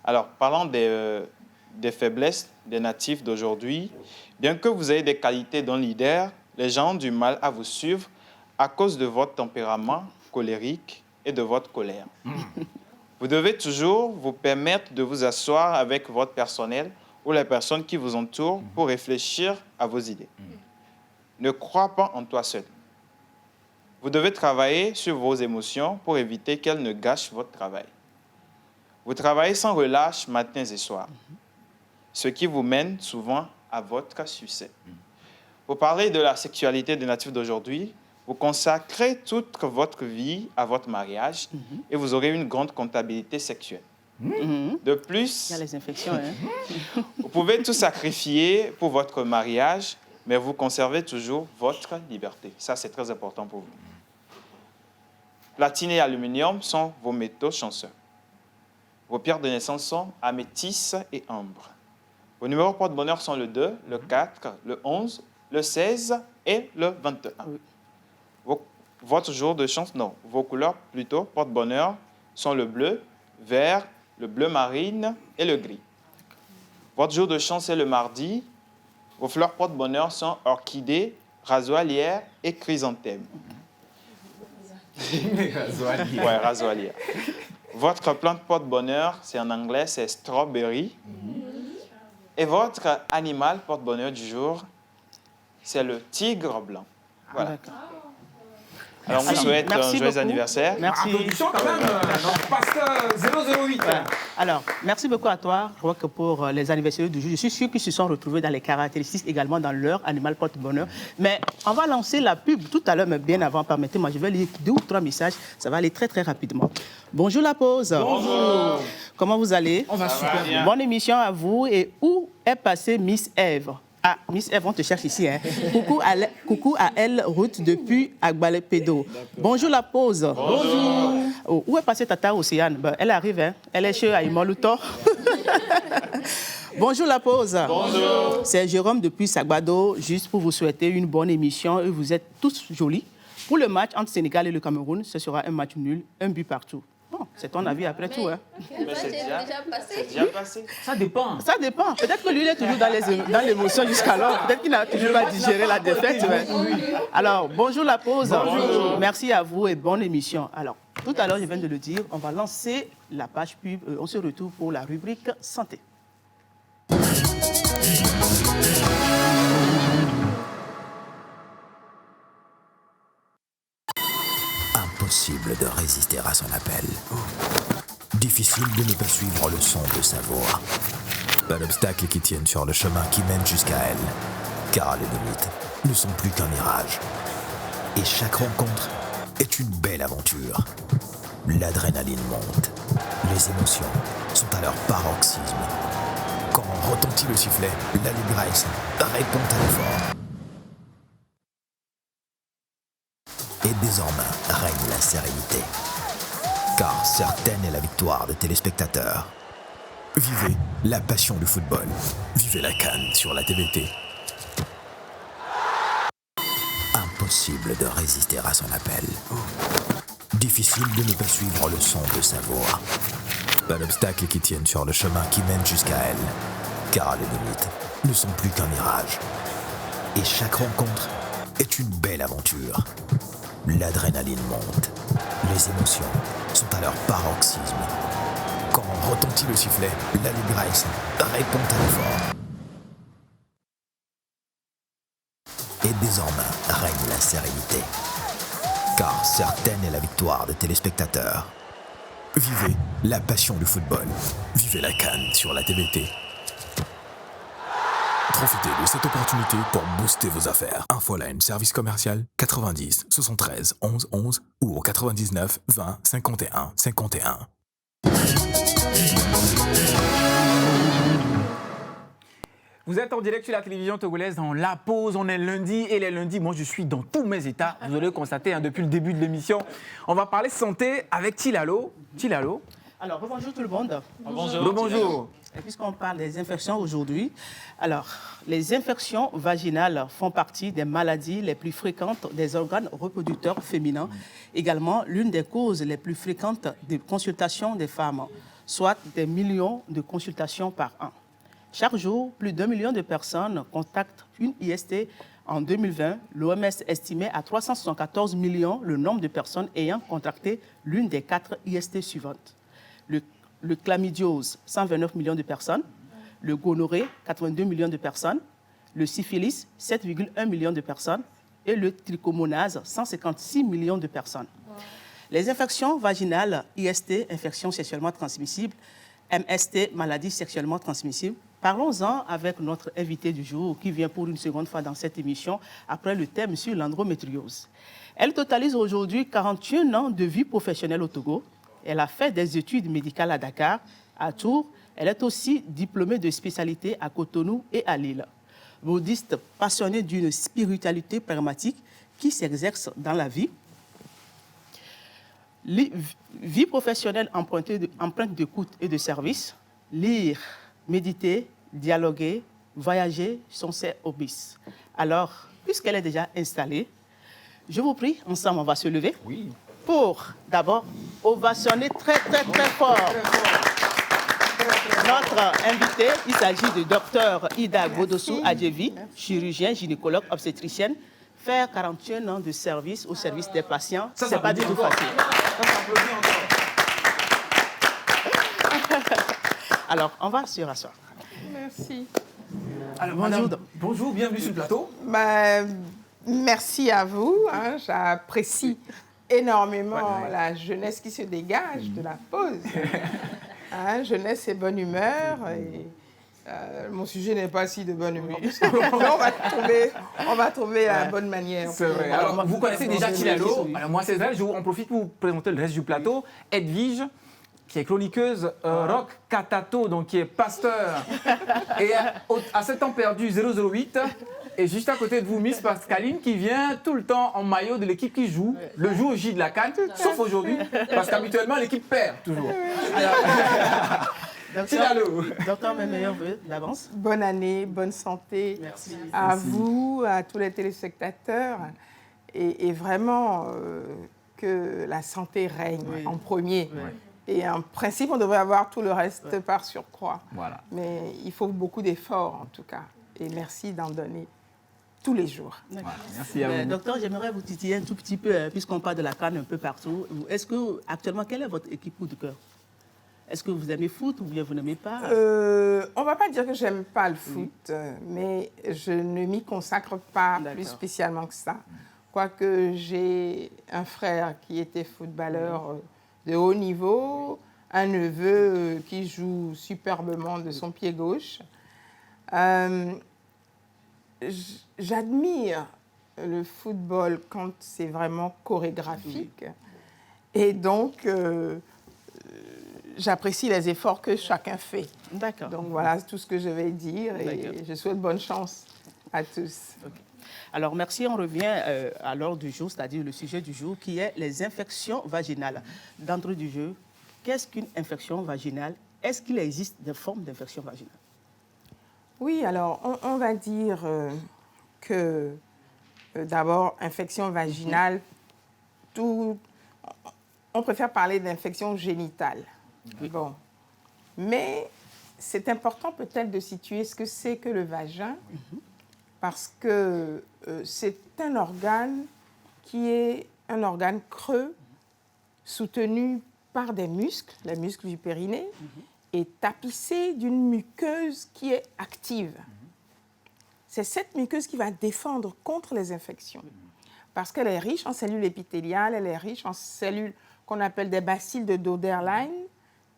Alors, parlant des faiblesses des natifs d'aujourd'hui, bien que vous ayez des qualités d'un leader, les gens ont du mal à vous suivre à cause de votre tempérament colérique et de votre colère. Vous devez toujours vous permettre de vous asseoir avec votre personnel ou les personnes qui vous entourent pour réfléchir à vos idées. Ne crois pas en toi seul. Vous devez travailler sur vos émotions pour éviter qu'elles ne gâchent votre travail. Vous travaillez sans relâche matins et soirs, ce qui vous mène souvent à votre succès. Pour parler de la sexualité des natifs d'aujourd'hui, vous consacrez toute votre vie à votre mariage et vous aurez une grande comptabilité sexuelle. De plus, il y a les infections, hein? Vous pouvez tout sacrifier pour votre mariage, mais vous conservez toujours votre liberté. Ça, c'est très important pour vous. Platine et aluminium sont vos métaux chanceux. Vos pierres de naissance sont améthyste et ambre. Vos numéros porte-bonheur sont le 2, le 4, le 11, le 16 et le 21. Votre jour de chance, non. Vos couleurs, plutôt, porte-bonheur, sont le bleu, vert, le bleu marine et le gris. Votre jour de chance est le mardi. Vos fleurs porte-bonheur sont orchidées, rasoalières et chrysanthèmes. Ouais, rasoalières. Votre plante porte-bonheur, c'est en anglais, c'est strawberry. Et votre animal porte-bonheur du jour, c'est le tigre blanc. Voilà. Alors, on vous souhaite un joyeux anniversaire. Merci. Applaudissons quand même notre pasteur 008. Voilà. Alors, merci beaucoup à toi, Roque, pour les anniversaires du jour. Je suis sûr qu'ils se sont retrouvés dans les caractéristiques, également dans leur animal porte-bonheur. Mais on va lancer la pub tout à l'heure, mais bien avant, permettez-moi, je vais lire 2 ou 3 messages. Ça va aller très, très rapidement. Bonjour la pause. Bonjour. Comment vous allez? On va super bien. Bonne émission à vous. Et où est passée Miss Eve? Ah, Miss Eve, on te cherche ici. Hein. Coucou à elle, Ruth, depuis Agbalepédo. Bonjour la pause. Bonjour. Oh, où est passée Tata Océane? Ben, elle arrive, hein. Elle est chez Aïmoluto. Bonjour la pause. Bonjour. C'est Jérôme depuis Sagbado, juste pour vous souhaiter une bonne émission. Et vous êtes tous jolis. Pour le match entre Sénégal et le Cameroun, ce sera un match nul, un but partout. Bon, c'est ton avis après tout. Hein. Mais c'est déjà passé. Ça dépend. Ça dépend. Peut-être que lui, il est toujours dans l'émotion jusqu'alors. Peut-être qu'il n'a toujours pas digéré la défaite. Ouais. Alors, bonjour la pause. Bonjour. Merci à vous et bonne émission. Alors, tout à l'heure, je viens de le dire, on va lancer la page pub. On se retrouve pour la rubrique santé. Impossible de résister à son appel. Difficile de ne pas suivre le son de sa voix. Pas d'obstacle qui tienne sur le chemin qui mène jusqu'à elle. Car les limites ne sont plus qu'un mirage. Et chaque rencontre est une belle aventure. L'adrénaline monte. Les émotions sont à leur paroxysme. Quand retentit le sifflet, la Ligue Grace répond à l'effort. Et désormais règne la sérénité. Car certaine est la victoire des téléspectateurs. Vivez la passion du football. Vivez la CAN sur la TVT. Impossible de résister à son appel. Difficile de ne pas suivre le son de sa voix. Pas d'obstacles qui tiennent sur le chemin qui mène jusqu'à elle. Car les limites ne sont plus qu'un mirage. Et chaque rencontre est une belle aventure. L'adrénaline monte. Les émotions sont à leur paroxysme. Quand retentit le sifflet, la Ligue Grace répond à l'effort. Et désormais règne la sérénité. Car certaine est la victoire des téléspectateurs. Vivez la passion du football. Vivez la CAN sur la TVT. Profitez de cette opportunité pour booster vos affaires. Infoline, service commercial 90 73 11 11 ou au 99 20 51 51. Vous êtes en direct sur la télévision togolaise dans La Pause. On est lundi et les lundis, moi je suis dans tous mes états. Vous allez le constater depuis le début de l'émission. On va parler santé avec Tilalo. Tilalo. Alors, bonjour tout le monde. Bonjour. Bonjour. Et puisqu'on parle des infections aujourd'hui, alors, les infections vaginales font partie des maladies les plus fréquentes des organes reproducteurs féminins. Également, l'une des causes les plus fréquentes de consultation des femmes, soit des millions de consultations par an. Chaque jour, plus d'1 million de personnes contactent une IST. En 2020, l'OMS estimait à 374 millions le nombre de personnes ayant contracté l'une des 4 IST suivantes. Le chlamydiose, 129 millions de personnes. Le gonorrhée, 82 millions de personnes. Le syphilis, 7,1 millions de personnes. Et le trichomonase, 156 millions de personnes. Wow. Les infections vaginales, IST, infections sexuellement transmissibles, MST, maladies sexuellement transmissibles. Parlons-en avec notre invité du jour qui vient pour une seconde fois dans cette émission après le thème sur l'endométriose. Elle totalise aujourd'hui 41 ans de vie professionnelle au Togo. Elle a fait des études médicales à Dakar, à Tours. Elle est aussi diplômée de spécialité à Cotonou et à Lille. Bouddhiste passionnée d'une spiritualité pragmatique qui s'exerce dans la vie. Vie professionnelle empreinte d'écoute et de service. Lire, méditer, dialoguer, voyager sont ses hobbies. Alors, puisqu'elle est déjà installée, je vous prie, ensemble, on va se lever. Oui. Pour d'abord ovationner très fort notre invité. Il s'agit du docteur Ida Godossou Adjevi, chirurgien, gynécologue, obstétricienne. Faire 41 ans de service au service des patients, ce n'est pas du tout facile. Alors, on va se rasseoir. Merci. Alors, bonjour, bienvenue sur le plateau. Merci à vous. J'apprécie énormément la jeunesse qui se dégage de la pause. Jeunesse et bonne humeur. Et, mon sujet n'est pas si de bonne humeur. on va trouver la bonne manière. C'est vrai. Alors, vous connaissez déjà Tilalo. Alors, moi, c'est vrai, on profite pour vous présenter le reste du plateau. Edwige, qui est chroniqueuse rock, Katato, donc qui est pasteur. Et à 7 ans perdu, 008. Et juste à côté de vous, Miss Pascaline, qui vient tout le temps en maillot de l'équipe qui joue, le jour au J de la CAN, sauf aujourd'hui, parce qu'habituellement, l'équipe perd toujours. Docteur, mes meilleurs vœux d'avance. Bonne année, bonne santé. Merci. À vous, à tous les téléspectateurs. Et vraiment, que la santé règne en premier. Oui. Et en principe, on devrait avoir tout le reste par surcroît. Voilà. Mais il faut beaucoup d'efforts, en tout cas. Et merci d'en donner tous les jours. Voilà, merci à vous. Docteur, j'aimerais vous titiller un tout petit peu, puisqu'on parle de la CAN un peu partout. Est-ce que, actuellement, quelle est votre équipe coup de cœur? Est-ce que vous aimez foot ou bien vous n'aimez pas? On ne va pas dire que je n'aime pas le foot, mais je ne m'y consacre pas plus spécialement que ça. Quoique j'ai un frère qui était footballeur de haut niveau, un neveu qui joue superbement de son pied gauche. J'admire le football quand c'est vraiment chorégraphique. Et donc, j'apprécie les efforts que chacun fait. D'accord. Donc voilà tout ce que je vais dire et je souhaite bonne chance à tous. Okay. Alors merci, on revient à l'ordre du jour, c'est-à-dire le sujet du jour qui est les infections vaginales. D'entrée du jeu, qu'est-ce qu'une infection vaginale? Est-ce qu'il existe des formes d'infection vaginale? Oui, alors on va dire que d'abord, infection vaginale, on préfère parler d'infection génitale. Oui. Bon. Mais c'est important peut-être de situer ce que c'est que le vagin, parce que c'est un organe qui est un organe creux, soutenu par des muscles, les muscles du périnée, et tapissé d'une muqueuse qui est active. C'est cette muqueuse qui va défendre contre les infections, parce qu'elle est riche en cellules épithéliales, elle est riche en cellules qu'on appelle des bacilles de Doederlein,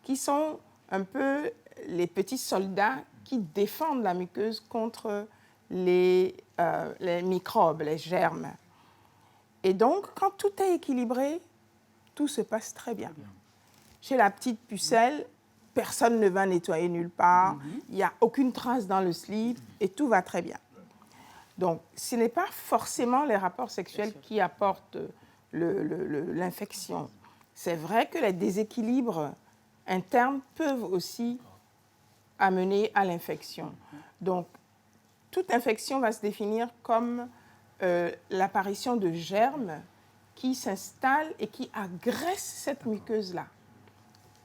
qui sont un peu les petits soldats qui défendent la muqueuse contre les microbes, les germes. Et donc, quand tout est équilibré, tout se passe très bien. Chez la petite pucelle, personne ne va nettoyer nulle part, il n'y a aucune trace dans le slip et tout va très bien. Donc, ce n'est pas forcément les rapports sexuels qui apportent l'infection. C'est vrai que les déséquilibres internes peuvent aussi amener à l'infection. Donc, toute infection va se définir comme l'apparition de germes qui s'installent et qui agressent cette muqueuse-là,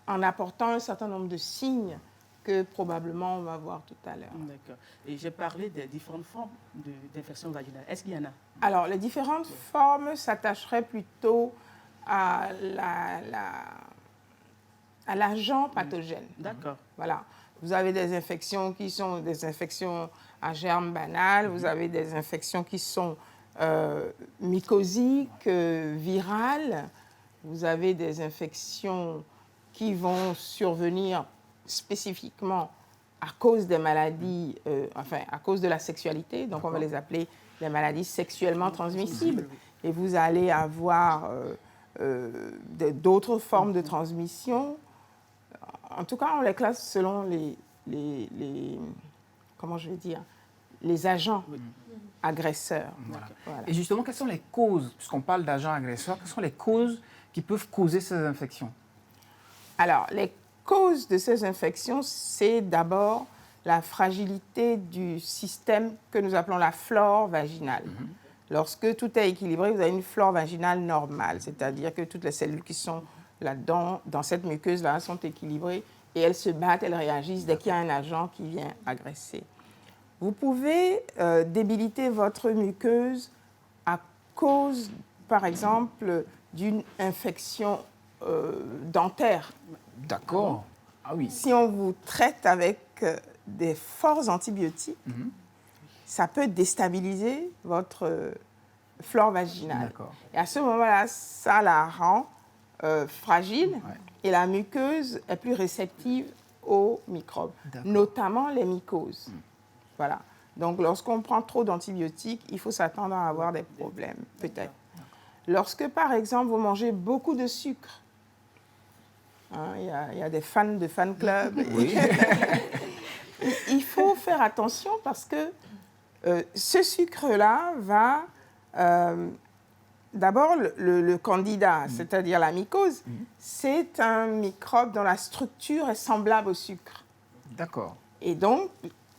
en apportant un certain nombre de signes que probablement on va voir tout à l'heure. D'accord. Et j'ai parlé des différentes formes d'infection vaginale. Est-ce qu'il y en a? Alors, les différentes formes s'attacheraient plutôt à l'agent pathogène. D'accord. Voilà. Vous avez des infections qui sont des infections à germes banales, vous avez des infections qui sont mycosiques, virales, vous avez des infections qui vont survenir spécifiquement à cause des maladies, à cause de la sexualité, donc on va les appeler les maladies sexuellement transmissibles. Et vous allez avoir d'autres formes de transmission. En tout cas, on les classe selon comment je vais dire, les agents agresseurs. Voilà. Voilà. Et justement, quelles sont les causes, puisqu'on parle d'agents agresseurs, quelles sont les causes qui peuvent causer ces infections? Alors, les causes de ces infections, c'est d'abord la fragilité du système que nous appelons la flore vaginale. Lorsque tout est équilibré, vous avez une flore vaginale normale, c'est-à-dire que toutes les cellules qui sont là-dedans, dans cette muqueuse-là, sont équilibrées et elles se battent, elles réagissent dès qu'il y a un agent qui vient agresser. Vous pouvez débiliter votre muqueuse à cause, par exemple, d'une infection dentaire. D'accord. Ah oui. Si on vous traite avec des forts antibiotiques, ça peut déstabiliser votre flore vaginale. Et à ce moment-là, ça la rend fragile et la muqueuse est plus réceptive aux microbes, notamment les mycoses. Voilà. Donc, lorsqu'on prend trop d'antibiotiques, il faut s'attendre à avoir des problèmes, peut-être. Lorsque, par exemple, vous mangez beaucoup de sucre, il y a des fans de fan club. Oui. Il faut faire attention parce que ce sucre-là va... D'abord, le candida, c'est-à-dire la mycose, c'est un microbe dont la structure est semblable au sucre. D'accord. Et donc,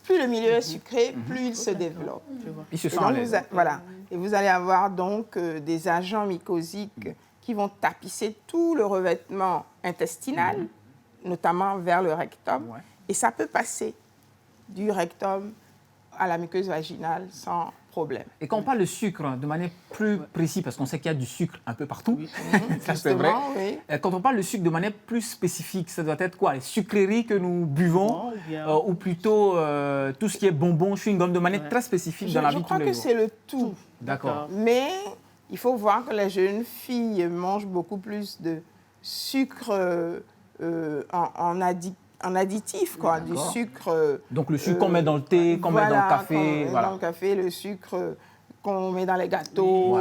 plus le milieu est sucré, plus il se développe. Il se sent à l'aise. Voilà. Et vous allez avoir donc des agents mycosiques qui vont tapisser tout le revêtement intestinal, notamment vers le rectum. Et ça peut passer du rectum à la muqueuse vaginale sans problème. Et quand on parle de sucre, de manière plus précise, parce qu'on sait qu'il y a du sucre un peu partout, ça c'est vrai. Oui. Quand on parle de sucre de manière plus spécifique, ça doit être quoi? Les sucreries que nous buvons, ou plutôt tout ce qui est bonbons, chewing-gum, de manière très spécifique dans la vie de tous les jours? Je crois que c'est le tout. D'accord. Mais il faut voir que les jeunes filles mangent beaucoup plus de sucre en additif, quoi, du sucre... Donc le sucre qu'on met dans le thé, qu'on met dans le café. Dans le café, le sucre qu'on met dans les gâteaux,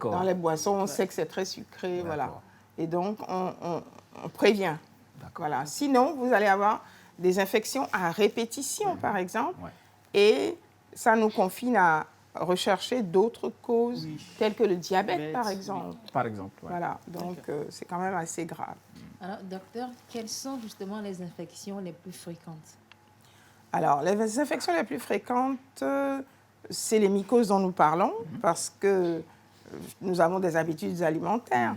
dans les boissons, on sait que c'est très sucré, voilà. Et donc, on prévient. Voilà. Sinon, vous allez avoir des infections à répétition, par exemple. Et ça nous confine à rechercher d'autres causes, telles que le diabète, par exemple. Par exemple. Voilà. Donc, c'est quand même assez grave. Alors, docteur, quelles sont justement les infections les plus fréquentes? Alors, les infections les plus fréquentes, c'est les mycoses dont nous parlons, parce que nous avons des habitudes alimentaires.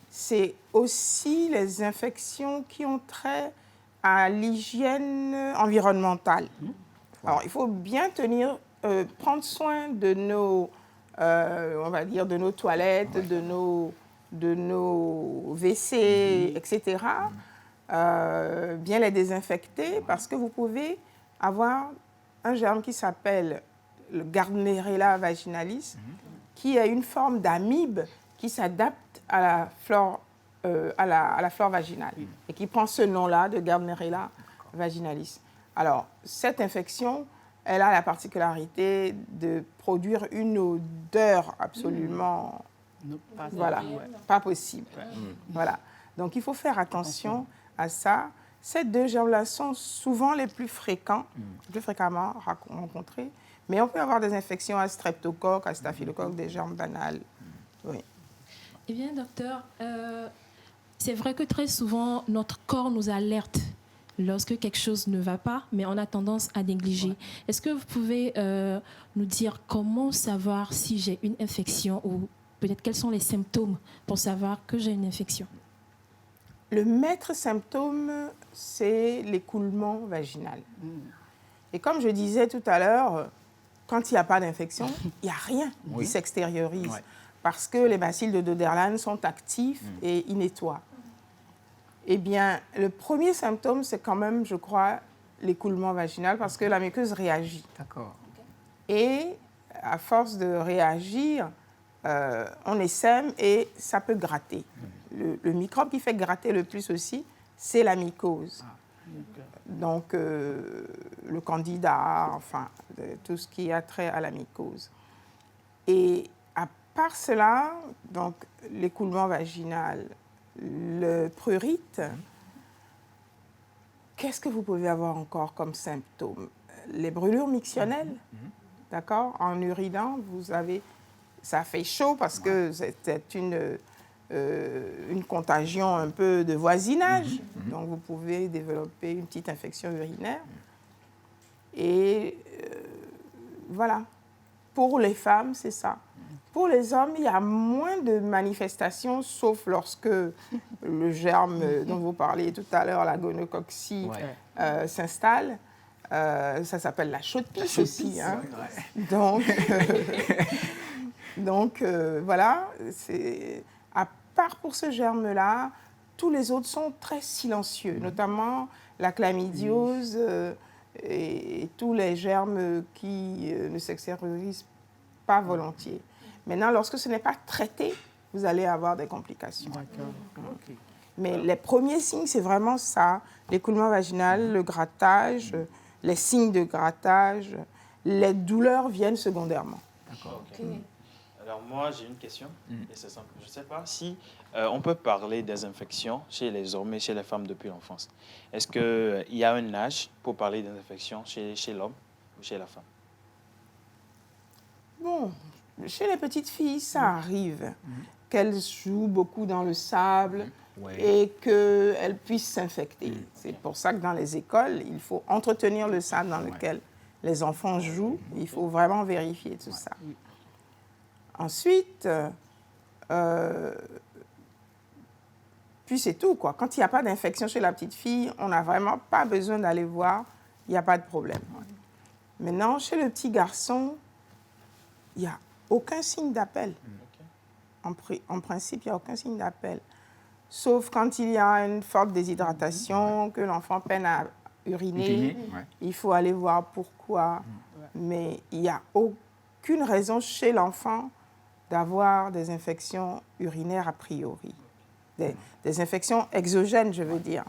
C'est aussi les infections qui ont trait à l'hygiène environnementale. Alors, il faut bien prendre soin de nos, on va dire, de nos toilettes, de nos WC, etc. Bien les désinfecter, parce que vous pouvez avoir un germe qui s'appelle le Gardnerella vaginalis, qui est une forme d'amibe qui s'adapte à la flore, à la flore vaginale et qui prend ce nom-là de Gardnerella vaginalis. Alors, cette infection, elle a la particularité de produire une odeur absolument... pas possible. Voilà. Donc, il faut faire attention à ça. Ces deux germes-là sont souvent les plus fréquemment rencontrés, mais on peut avoir des infections à streptocoque, à staphylocoque, des germes banals. Oui. Eh bien, docteur, c'est vrai que très souvent, notre corps nous alerte lorsque quelque chose ne va pas, mais on a tendance à négliger. Est-ce que vous pouvez nous dire comment savoir si j'ai une infection ou peut-être quels sont les symptômes pour savoir que j'ai une infection? Le maître symptôme, c'est l'écoulement vaginal. Et comme je disais tout à l'heure, quand il n'y a pas d'infection, il n'y a rien qui s'extériorise. Parce que les bacilles de Doderland sont actifs et ils nettoient. Eh bien, le premier symptôme, c'est quand même, je crois, l'écoulement vaginal, parce que la muqueuse réagit. D'accord. Et à force de réagir, on essaime et ça peut gratter. Le microbe qui fait gratter le plus aussi, c'est la mycose. Donc, le candida, enfin, tout ce qui a trait à la mycose. Et à part cela, donc, l'écoulement vaginal, le prurite, qu'est-ce que vous pouvez avoir encore comme symptômes? Les brûlures mictionnelles, d'accord? En urinant, vous avez... Ça fait chaud parce que c'est une contagion un peu de voisinage. Donc, vous pouvez développer une petite infection urinaire. Et voilà. Pour les femmes, c'est ça. Pour les hommes, il y a moins de manifestations, sauf lorsque le germe dont vous parliez tout à l'heure, la gonococcie, s'installe. Ça s'appelle la chaude-pisse aussi. Hein. Donc, voilà. À part pour ce germe-là, tous les autres sont très silencieux, notamment la chlamydiose et tous les germes qui ne s'extériorisent pas volontiers. Maintenant, lorsque ce n'est pas traité, vous allez avoir des complications. Mais les premiers signes, c'est vraiment ça. L'écoulement vaginal, le grattage, les signes de grattage, les douleurs viennent secondairement. D'accord. Alors moi, j'ai une question, et c'est simple. Je ne sais pas si on peut parler des infections chez les hommes et chez les femmes depuis l'enfance. Est-ce qu'il y a un âge pour parler des infections chez l'homme ou chez la femme? Bon, chez les petites filles, ça arrive qu'elles jouent beaucoup dans le sable et qu'elles puissent s'infecter. C'est pour ça que dans les écoles, il faut entretenir le sable dans lequel les enfants jouent. Il faut vraiment vérifier tout ça. Ensuite, puis c'est tout, quoi. Quand il n'y a pas d'infection chez la petite fille, on n'a vraiment pas besoin d'aller voir, il n'y a pas de problème. Maintenant, chez le petit garçon, il n'y a aucun signe d'appel. En principe, il n'y a aucun signe d'appel. Sauf quand il y a une forte déshydratation, que l'enfant peine à uriner, il faut aller voir pourquoi. Mais il n'y a aucune raison chez l'enfant d'avoir des infections urinaires a priori. Des infections exogènes, je veux dire.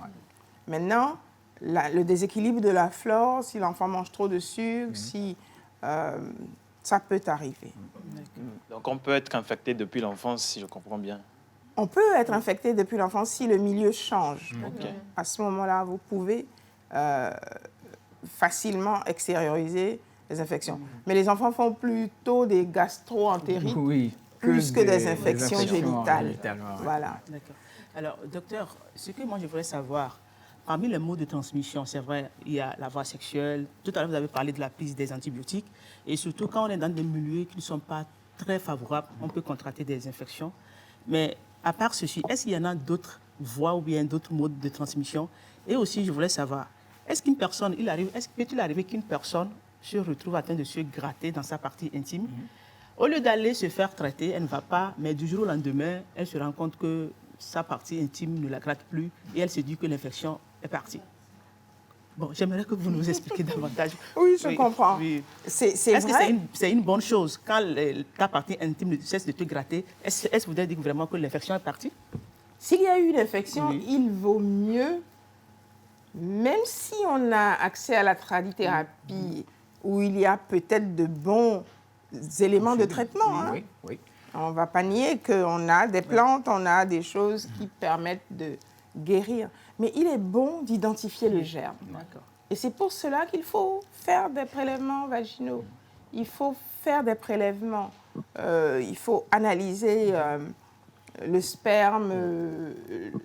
Maintenant, le déséquilibre de la flore, si l'enfant mange trop de sucre, si, ça peut arriver. Donc on peut être infecté depuis l'enfance, si je comprends bien. On peut être infecté depuis l'enfance si le milieu change. À ce moment-là, vous pouvez facilement extérioriser les infections. Mais les enfants font plutôt des gastro-entérites plus que des infections génitales. Voilà. D'accord. Alors, docteur, ce que moi je voudrais savoir, parmi les modes de transmission, c'est vrai, il y a la voie sexuelle. Tout à l'heure, vous avez parlé de la prise des antibiotiques. Et surtout, quand on est dans des milieux qui ne sont pas très favorables, on peut contracter des infections. Mais à part ceci, est-ce qu'il y en a d'autres voies ou bien d'autres modes de transmission? Et aussi, je voulais savoir, est-ce qu'une personne, peut-il arriver qu'une personne se retrouve atteinte de se gratter dans sa partie intime? Au lieu d'aller se faire traiter, elle ne va pas, mais du jour au lendemain, elle se rend compte que sa partie intime ne la gratte plus et elle se dit que l'infection est partie. Bon, j'aimerais que vous nous expliquiez davantage. Oui, je comprends. Oui. Est-ce que c'est une bonne chose quand ta partie intime cesse de te gratter? Est-ce que vous voulez dire vraiment que l'infection est partie? S'il y a eu une infection, il vaut mieux, même si on a accès à la tradithérapie, où il y a peut-être de bons éléments de traitement. Hein. On ne va pas nier qu'on a des plantes, on a des choses qui permettent de guérir. Mais il est bon d'identifier le germe. Et c'est pour cela qu'il faut faire des prélèvements vaginaux. Il faut faire des prélèvements. Il faut analyser le sperme,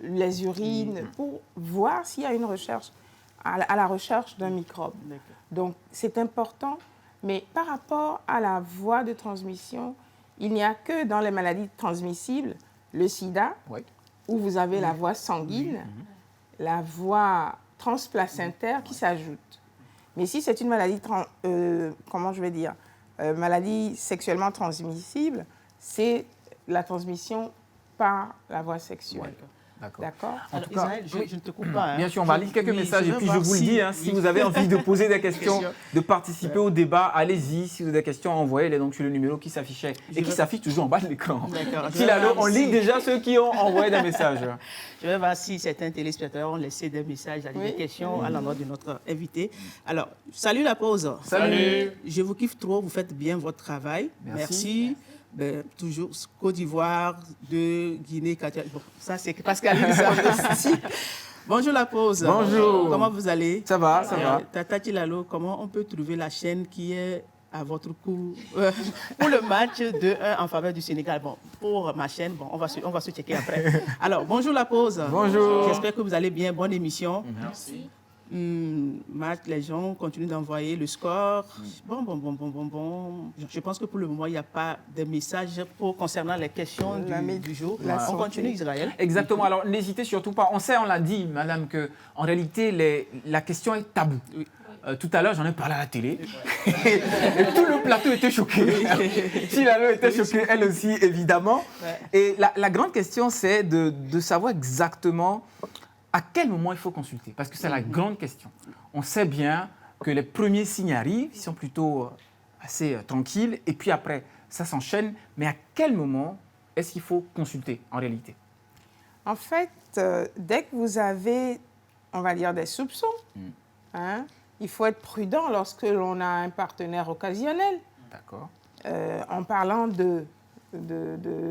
les urines, pour voir s'il y a une recherche, à la recherche d'un microbe. Donc c'est important. Mais par rapport à la voie de transmission, il n'y a que dans les maladies transmissibles, le sida, où vous avez la voie sanguine, la voie transplacentaire qui s'ajoute. Mais si c'est une maladie, maladie sexuellement transmissible, c'est la transmission par la voie sexuelle. D'accord. En tout cas, Israël, je ne te coupe pas. Bien sûr, on va lire quelques messages et puis je vous le dis, si vous avez envie de poser des questions, de participer au débat, allez-y. Si vous avez des questions, envoyez-les donc sur le numéro qui s'affichait et qui s'affiche toujours en bas de l'écran. On lit déjà ceux qui ont envoyé des messages. Je vais voir si certains téléspectateurs ont laissé des messages, des questions à l'endroit de notre invité. Alors, salut la pause. Salut. Je vous kiffe trop, vous faites bien votre travail. Merci. Toujours Côte d'Ivoire, de Guinée, Katia. Bon, ça c'est Pascal. Bonjour la pause. Bonjour. Comment vous allez? Ça va, ça va. Tata Tilalo, comment on peut trouver la chaîne qui est à votre coup pour le match 2-1 en faveur du Sénégal? Bon, pour ma chaîne, bon, on va se checker après. Alors, bonjour la pause. Bonjour. J'espère que vous allez bien. Bonne émission. Merci. Les gens continuent d'envoyer le score. Bon. Je pense que pour le moment, il n'y a pas de messages concernant les questions du jour. On continue, Israël. Exactement. Alors, n'hésitez surtout pas. On l'a dit, madame, qu'en réalité, la question est taboue. Tout à l'heure, j'en ai parlé à la télé. Et tout le plateau était choqué. Tilalo était choquée, elle aussi, évidemment. Et la grande question, c'est de savoir exactement à quel moment il faut consulter. Parce que c'est la grande question. On sait bien que les premiers signes arrivent, ils sont plutôt assez tranquilles. Et puis après, ça s'enchaîne. Mais à quel moment est-ce qu'il faut consulter, en réalité? En fait, dès que vous avez, on va dire, des soupçons, il faut être prudent lorsque l'on a un partenaire occasionnel. D'accord. En parlant de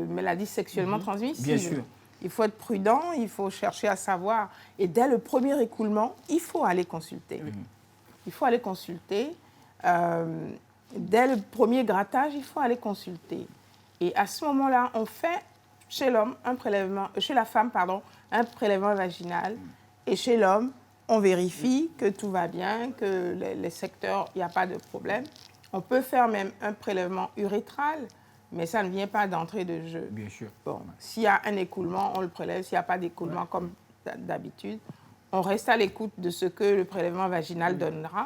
maladies sexuellement transmissibles. Bien sûr. Il faut être prudent, il faut chercher à savoir. Et dès le premier écoulement, il faut aller consulter. Il faut aller consulter. Dès le premier grattage, il faut aller consulter. Et à ce moment-là, on fait chez l'homme chez la femme, un prélèvement vaginal. Et chez l'homme, on vérifie que tout va bien, que les secteurs, il n'y a pas de problème. On peut faire même un prélèvement urétral, mais ça ne vient pas d'entrée de jeu. Bien sûr. Bon, s'il y a un écoulement, on le prélève. S'il n'y a pas d'écoulement comme d'habitude, on reste à l'écoute de ce que le prélèvement vaginal donnera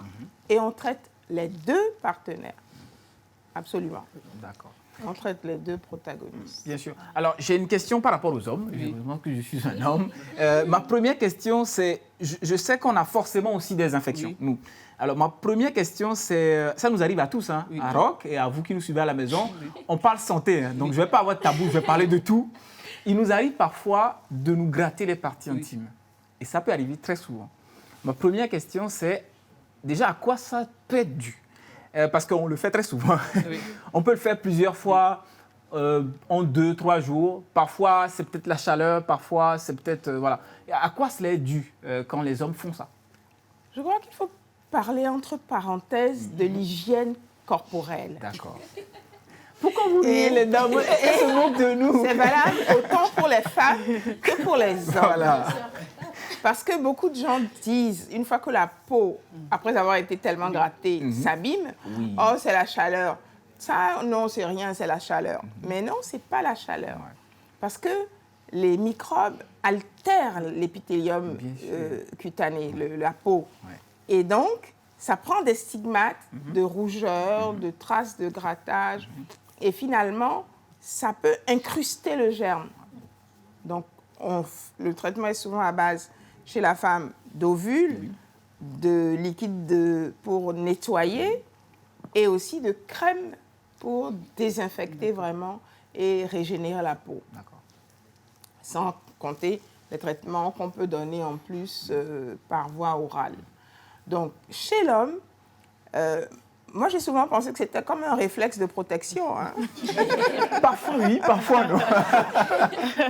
et on traite les deux partenaires. Absolument. D'accord. On traite les deux protagonistes. Bien sûr. Alors, j'ai une question par rapport aux hommes. Heureusement que je suis un homme. Ma première question, c'est... Je sais qu'on a forcément aussi des infections, nous. Alors, ma première question, c'est... Ça nous arrive à tous, à Rock et à vous qui nous suivez à la maison. On parle santé, donc je ne vais pas avoir de tabou, je vais parler de tout. Il nous arrive parfois de nous gratter les parties intimes. Et ça peut arriver très souvent. Ma première question, c'est déjà à quoi ça peut être dû? Parce qu'on le fait très souvent. On peut le faire plusieurs fois. en 2-3 jours. Parfois, c'est peut-être la chaleur, parfois, c'est peut-être... voilà. À quoi cela est dû quand les hommes font ça? Je crois qu'il faut parler entre parenthèses de l'hygiène corporelle. D'accord. Pourquoi vous riez, les dames? Elles se moquent de nous. C'est valable autant pour les femmes que pour les hommes. Voilà. Parce que beaucoup de gens disent, une fois que la peau, après avoir été tellement grattée, s'abîme, oh, c'est la chaleur. Ça, non, c'est rien, c'est la chaleur. Mais non, c'est pas la chaleur. Parce que les microbes altèrent l'épithélium cutané, la peau. Et donc, ça prend des stigmates de rougeur, de traces de grattage. Et finalement, ça peut incruster le germe. Donc, le traitement est souvent à base, chez la femme, d'ovules, de liquide pour nettoyer et aussi de crème pour désinfecter vraiment et régénérer la peau. Sans compter les traitements qu'on peut donner en plus par voie orale. Donc, chez l'homme, moi, j'ai souvent pensé que c'était comme un réflexe de protection. Hein. Parfois oui, parfois non.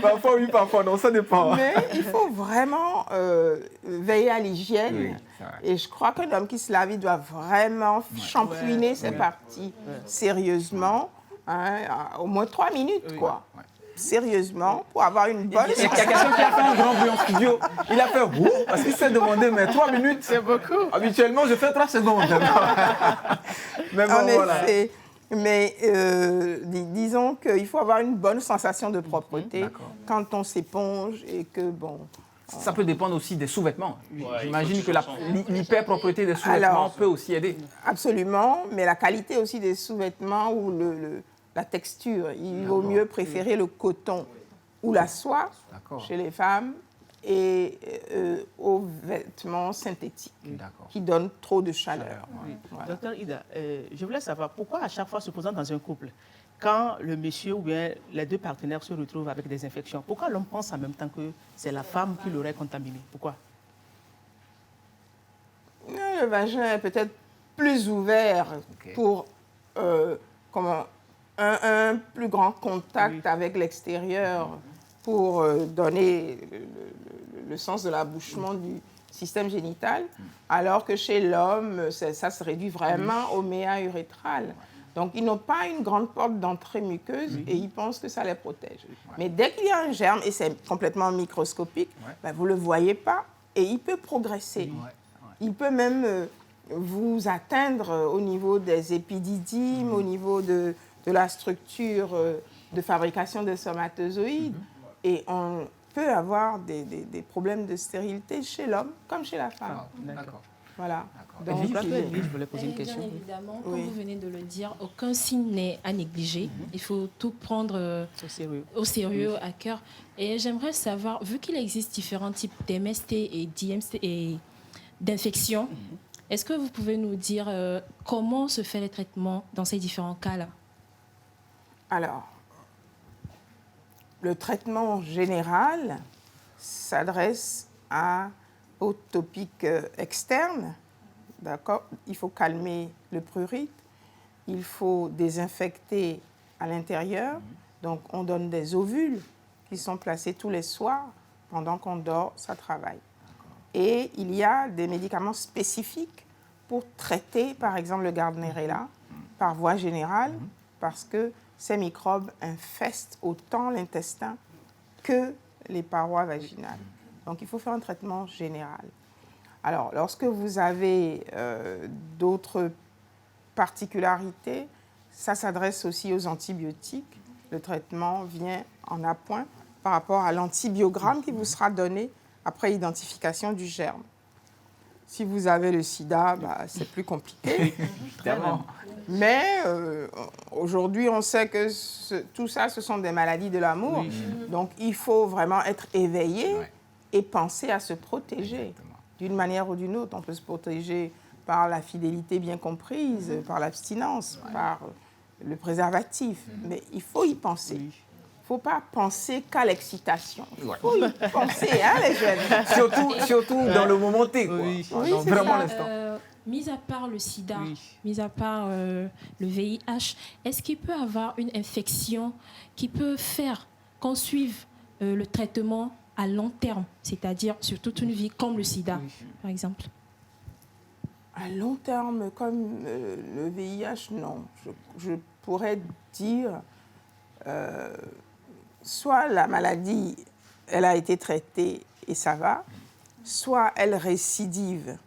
Parfois oui, parfois non, ça dépend. Mais il faut vraiment veiller à l'hygiène. Oui, et je crois qu'un homme qui se lave, il doit vraiment shampouiner ses parties sérieusement, hein, au moins 3 minutes, quoi. Sérieusement, pour avoir une bonne... Il y a quelqu'un qui a fait un grand bruit en studio. Il a fait « Ouh » parce qu'il s'est demandé, mais 3 minutes, c'est beaucoup. Habituellement, je fais 3 secondes. Mais bon, en voilà. effet. Mais disons qu'il faut avoir une bonne sensation de propreté quand on s'éponge et que, bon... Ça peut dépendre aussi des sous-vêtements. J'imagine que l'hyper-propreté des sous-vêtements peut aussi aider. Absolument, mais la qualité aussi des sous-vêtements ou la texture. Il vaut mieux préférer le coton ou la soie chez les femmes et aux vêtements synthétiques qui donnent trop de chaleur. Docteur Ida, je voulais savoir pourquoi à chaque fois se posant dans un couple, quand le monsieur ou bien les deux partenaires se retrouvent avec des infections, pourquoi l'homme pense en même temps que c'est la femme qui l'aurait contaminé? Pourquoi? Le vagin est peut-être plus ouvert pour un plus grand contact avec l'extérieur pour donner le sens de l'abouchement du système génital, alors que chez l'homme, ça se réduit vraiment au méa urétral. Donc, ils n'ont pas une grande porte d'entrée muqueuse et ils pensent que ça les protège. Mais dès qu'il y a un germe, et c'est complètement microscopique, ben, vous ne le voyez pas et il peut progresser. Il peut même vous atteindre au niveau des épididymes, au niveau de la structure de fabrication des spermatozoïdes. Et on peut avoir des problèmes de stérilité chez l'homme comme chez la femme. D'accord. Voilà. Donc, je voulais poser une question. Bien évidemment, comme vous venez de le dire, aucun signe n'est à négliger. Il faut tout prendre au sérieux, à cœur. Et j'aimerais savoir, vu qu'il existe différents types d'MST et d'IMST et d'infections, est-ce que vous pouvez nous dire comment se fait le traitement dans ces différents cas-là? Alors, le traitement général s'adresse aux topiques externes. D'accord? Il faut calmer le prurite, il faut désinfecter à l'intérieur. Donc, on donne des ovules qui sont placés tous les soirs. Pendant qu'on dort, ça travaille. Et il y a des médicaments spécifiques pour traiter, par exemple, le Gardnerella par voie générale, parce que ces microbes infestent autant l'intestin que les parois vaginales. Donc, il faut faire un traitement général. Alors, lorsque vous avez d'autres particularités, ça s'adresse aussi aux antibiotiques. Le traitement vient en appoint par rapport à l'antibiogramme qui vous sera donné après identification du germe. Si vous avez le sida, c'est plus compliqué. Mais aujourd'hui, on sait que tout ça, ce sont des maladies de l'amour. Donc, il faut vraiment être éveillé et penser à se protéger d'une manière ou d'une autre. On peut se protéger par la fidélité bien comprise, par l'abstinence, par le préservatif. Mais il faut y penser. Il ne faut pas penser qu'à l'excitation. Il faut y penser, hein, les jeunes. Surtout dans le moment T, quoi. Oui, vraiment l'instant. mis à part le sida, mis à part le VIH, est-ce qu'il peut y avoir une infection qui peut faire qu'on suive le traitement à long terme, c'est-à-dire sur toute une vie, comme le sida, par exemple? À long terme, comme le VIH, non. Je pourrais dire, soit la maladie, elle a été traitée et ça va, soit elle récidive.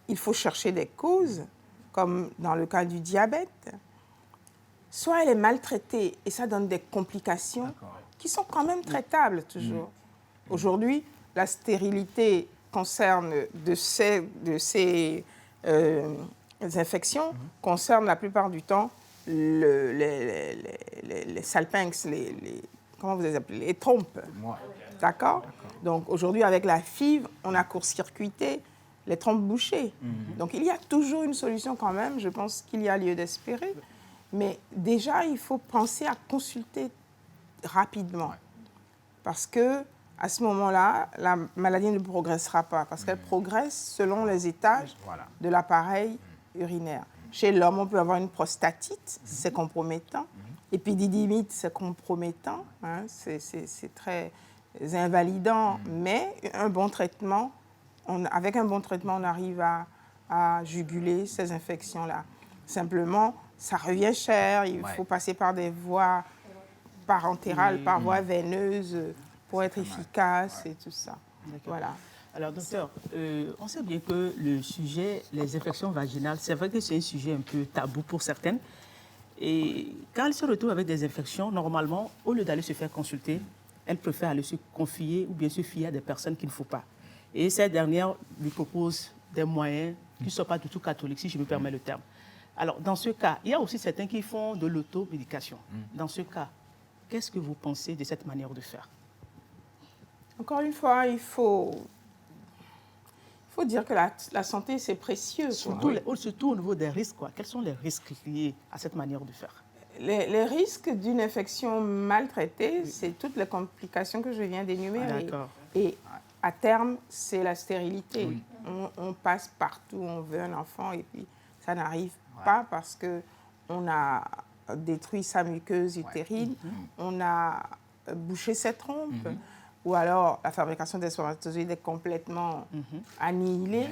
Il faut chercher des causes, comme dans le cas du diabète. Soit elle est maltraitée et ça donne des complications qui sont quand même traitables toujours. Aujourd'hui, la stérilité concerne de ces infections, concerne la plupart du temps les salpinx, comment vous les appelez, les trompes. D'accord? Donc aujourd'hui, avec la FIV, on a court-circuité les trompes bouchées. Donc il y a toujours une solution quand même, je pense qu'il y a lieu d'espérer. Mais déjà, il faut penser à consulter rapidement. Parce que à ce moment-là, la maladie ne progressera pas. Parce qu'elle progresse selon les étages de l'appareil urinaire. Chez l'homme, on peut avoir une prostatite, c'est compromettant. Épididymite, c'est compromettant. Hein, c'est très invalidant. Mais un bon traitement, avec un bon traitement, on arrive à juguler ces infections-là. Simplement, ça revient cher. Il faut passer par des voies parentérales, par voie veineuse, pour être efficace et tout ça. Voilà. Alors, docteur, on sait bien que le sujet, les infections vaginales, c'est vrai que c'est un sujet un peu tabou pour certaines. Et quand elles se retrouvent avec des infections, normalement, au lieu d'aller se faire consulter, elles préfèrent aller se confier ou bien se fier à des personnes qu'il ne faut pas. Et ces dernières lui proposent des moyens qui ne sont pas du tout catholiques, si je me permets le terme. Alors, dans ce cas, il y a aussi certains qui font de l'automédication. Dans ce cas, qu'est-ce que vous pensez de cette manière de faire? Encore une fois, il faut dire que la santé, c'est précieux. Surtout au niveau des risques, quoi. Quels sont les risques liés à cette manière de faire? Les risques d'une infection maltraitée, c'est toutes les complications que je viens d'énumérer. Et à terme, c'est la stérilité. On passe partout, on veut un enfant et puis ça n'arrive pas parce qu'on a détruit sa muqueuse utérine, on a bouché ses trompes. Ou alors la fabrication des spermatozoïdes est complètement annihilée.